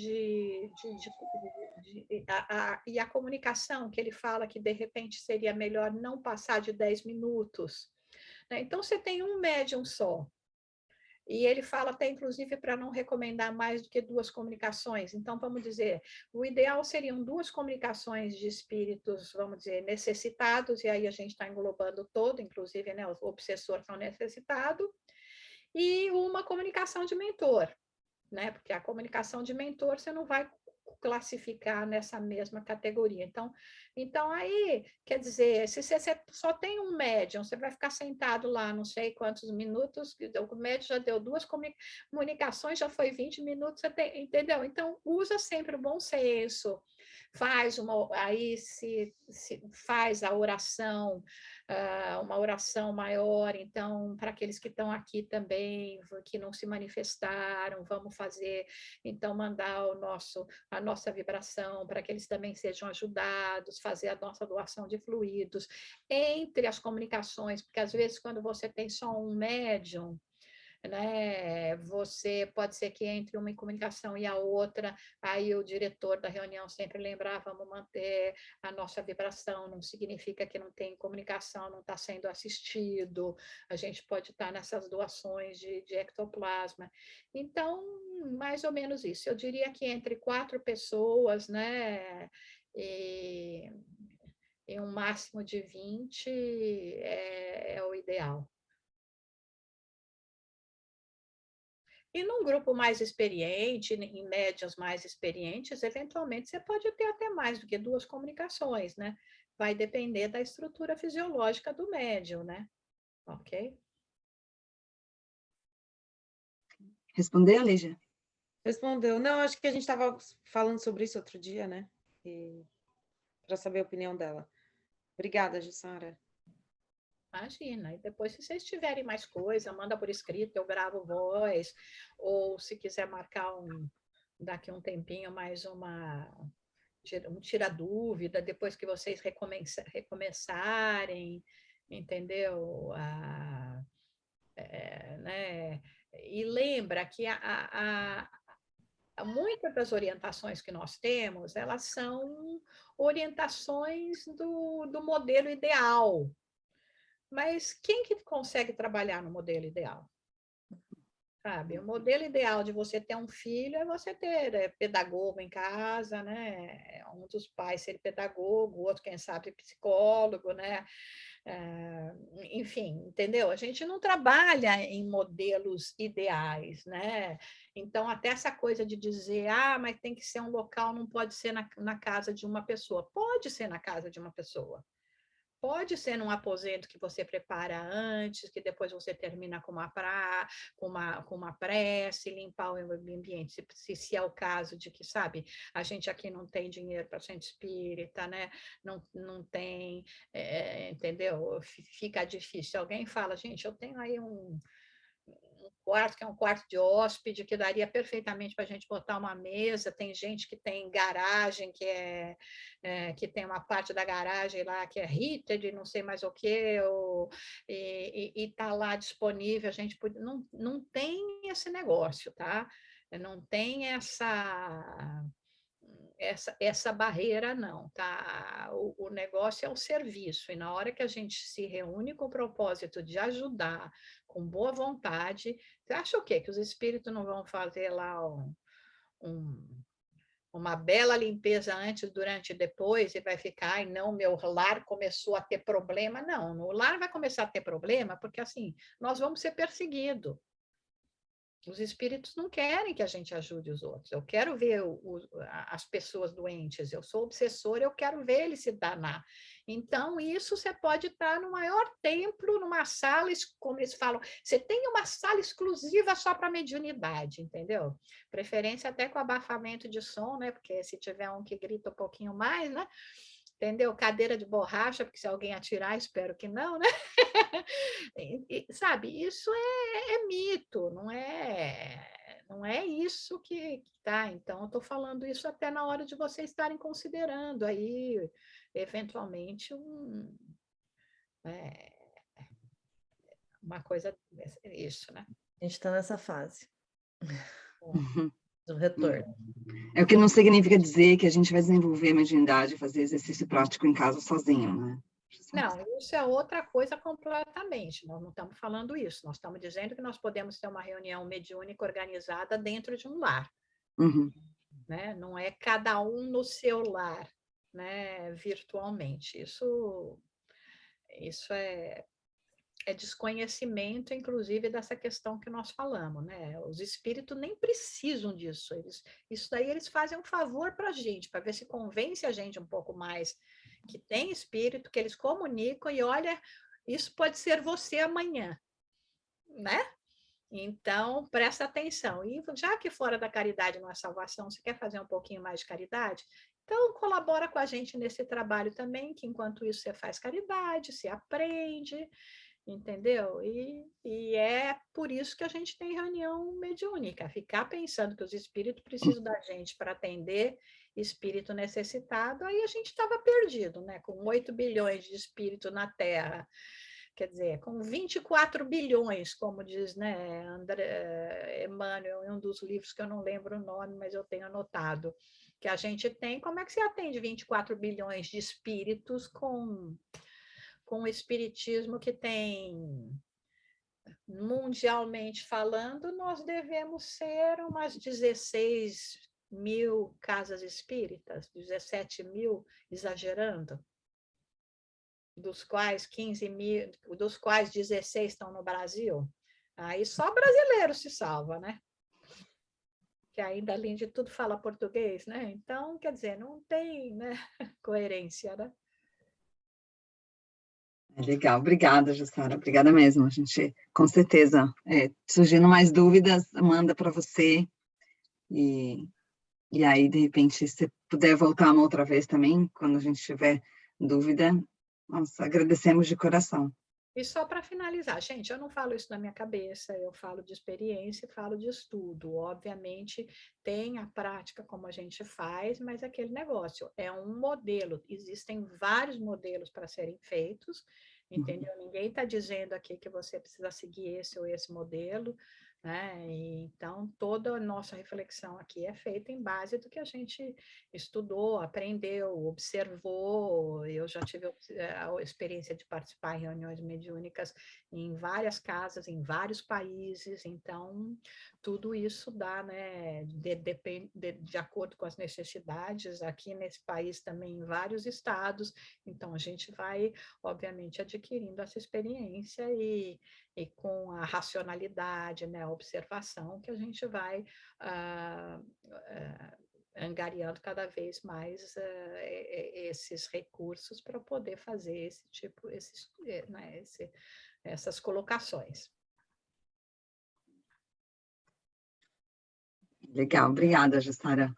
e a comunicação, que ele fala que, de repente, seria melhor não passar de 10 minutos. Né? Então, você tem um médium só. E ele fala até, inclusive, para não recomendar mais do que 2 comunicações. Então, vamos dizer, o ideal seriam 2 comunicações de espíritos, vamos dizer, necessitados, e aí a gente está englobando todo, inclusive, né, o obsessor está necessitado, e uma comunicação de mentor, né? Porque a comunicação de mentor você não vai classificar nessa mesma categoria. Então aí, quer dizer, se você só tem um médium, você vai ficar sentado lá não sei quantos minutos, o médium já deu 2 comunicações, já foi 20 minutos, entendeu? Então, usa sempre o bom senso, aí se faz a oração, uma oração maior, então, para aqueles que estão aqui também, que não se manifestaram, vamos fazer, então, mandar a nossa vibração para que eles também sejam ajudados, fazer a nossa doação de fluidos, entre as comunicações, porque às vezes quando você tem só um médium, né? Você pode ser que entre uma comunicação e a outra, aí o diretor da reunião sempre lembrar, vamos manter a nossa vibração, não significa que não tem comunicação, não está sendo assistido, a gente pode estar nessas doações de ectoplasma. Então, mais ou menos isso. Eu diria que entre 4 pessoas, né? E um máximo de 20 é o ideal. E num grupo mais experiente, em médias mais experientes, eventualmente você pode ter até mais do que 2 comunicações, né? Vai depender da estrutura fisiológica do médium, né? Ok? Respondeu, Lígia? Respondeu. Não, acho que a gente estava falando sobre isso outro dia, né? Para saber a opinião dela. Obrigada, Jussara. Imagina. E depois, se vocês tiverem mais coisa, manda por escrito, eu gravo voz, ou se quiser marcar daqui um tempinho mais um tira dúvida, depois que vocês recomeçarem, entendeu? Né? E lembra que muitas das orientações que nós temos, elas são orientações do modelo ideal. Mas quem que consegue trabalhar no modelo ideal? Sabe, o modelo ideal de você ter um filho é você ter pedagogo em casa, né? Um dos pais ser pedagogo, o outro, quem sabe, psicólogo, né? Enfim, entendeu? A gente não trabalha em modelos ideais, né? Então, até essa coisa de dizer, mas tem que ser um local, não pode ser na casa de uma pessoa. Pode ser na casa de uma pessoa. Pode ser num aposento que você prepara antes, que depois você termina com uma prece, limpar o ambiente, se é o caso de que, sabe, a gente aqui não tem dinheiro para centro espírita, né? Não tem, entendeu? Fica difícil. Alguém fala, gente, eu tenho aí um quarto, que é um quarto de hóspede, que daria perfeitamente para a gente botar uma mesa. Tem gente que tem garagem, que tem uma parte da garagem lá que é heated, não sei mais o que, e está lá disponível. A gente não tem esse negócio, tá? Não tem essa barreira, não, tá? O negócio é o serviço, e na hora que a gente se reúne com o propósito de ajudar, com boa vontade, você acha o quê? Que os espíritos não vão fazer lá uma bela limpeza antes, durante e depois, e vai ficar, não, meu lar começou a ter problema? Não, o lar vai começar a ter problema porque, assim, nós vamos ser perseguidos. Os espíritos não querem que a gente ajude os outros. Eu quero ver as pessoas doentes. Eu sou obsessora, eu quero ver eles se danar. Então, isso você pode estar no maior templo, numa sala, como eles falam, você tem uma sala exclusiva só para mediunidade, entendeu? Preferência até com abafamento de som, né? Porque se tiver um que grita um pouquinho mais, né? Entendeu? Cadeira de borracha, porque se alguém atirar, espero que não, né? Sabe, isso é mito, não é isso que tá. Então, eu estou falando isso até na hora de vocês estarem considerando aí, eventualmente, uma coisa, isso, né? A gente está nessa fase Uhum. do retorno. É o que não significa dizer que a gente vai desenvolver a mediunidade, fazer exercício prático em casa sozinho, né? Não, isso é outra coisa completamente. Nós não estamos falando isso. Nós estamos dizendo que nós podemos ter uma reunião mediúnica organizada dentro de um lar. Uhum. Né? Não é cada um no seu lar, né? Virtualmente. Isso é desconhecimento, inclusive, dessa questão que nós falamos, né? Os espíritos nem precisam disso. Isso daí eles fazem um favor para a gente, para ver se convence a gente um pouco mais que tem espírito, que eles comunicam e olha, isso pode ser você amanhã, né? Então, presta atenção. E já que fora da caridade não é salvação, você quer fazer um pouquinho mais de caridade? Então, colabora com a gente nesse trabalho também, que enquanto isso você faz caridade, você aprende, entendeu? E é por isso que a gente tem reunião mediúnica. Ficar pensando que os espíritos precisam da gente para atender espírito necessitado, aí a gente estava perdido, né? Com 8 bilhões de espíritos na Terra. Quer dizer, com 24 bilhões, como diz, né, Emmanuel, em um dos livros que eu não lembro o nome, mas eu tenho anotado, que a gente tem, como é que se atende 24 bilhões de espíritos com o espiritismo que tem, mundialmente falando, nós devemos ser umas 16 mil casas espíritas, 17 mil, exagerando, dos quais 16 estão no Brasil. Aí só brasileiro se salva, né? Que ainda, além de tudo, fala português, né? Então, quer dizer, não tem, né, coerência, né? Legal, obrigada, Jussara, obrigada mesmo. A gente, com certeza, surgindo mais dúvidas, manda para você, e aí, de repente, se puder voltar uma outra vez também, quando a gente tiver dúvida, nós agradecemos de coração. E só para finalizar, gente, eu não falo isso na minha cabeça, eu falo de experiência e falo de estudo. Obviamente, tem a prática como a gente faz, mas aquele negócio é um modelo. Existem vários modelos para serem feitos, entendeu? Ninguém está dizendo aqui que você precisa seguir esse ou esse modelo, né? Então, toda a nossa reflexão aqui é feita em base do que a gente estudou, aprendeu, observou. Eu já tive a experiência de participar em reuniões mediúnicas em várias casas, em vários países, então tudo isso dá, né, de acordo com as necessidades, aqui nesse país também em vários estados, então a gente vai, obviamente, adquirindo essa experiência e com a racionalidade, né, a observação, que a gente vai angariando cada vez mais esses recursos para poder fazer esse tipo, né, essas colocações. Legal, obrigada, Jussara.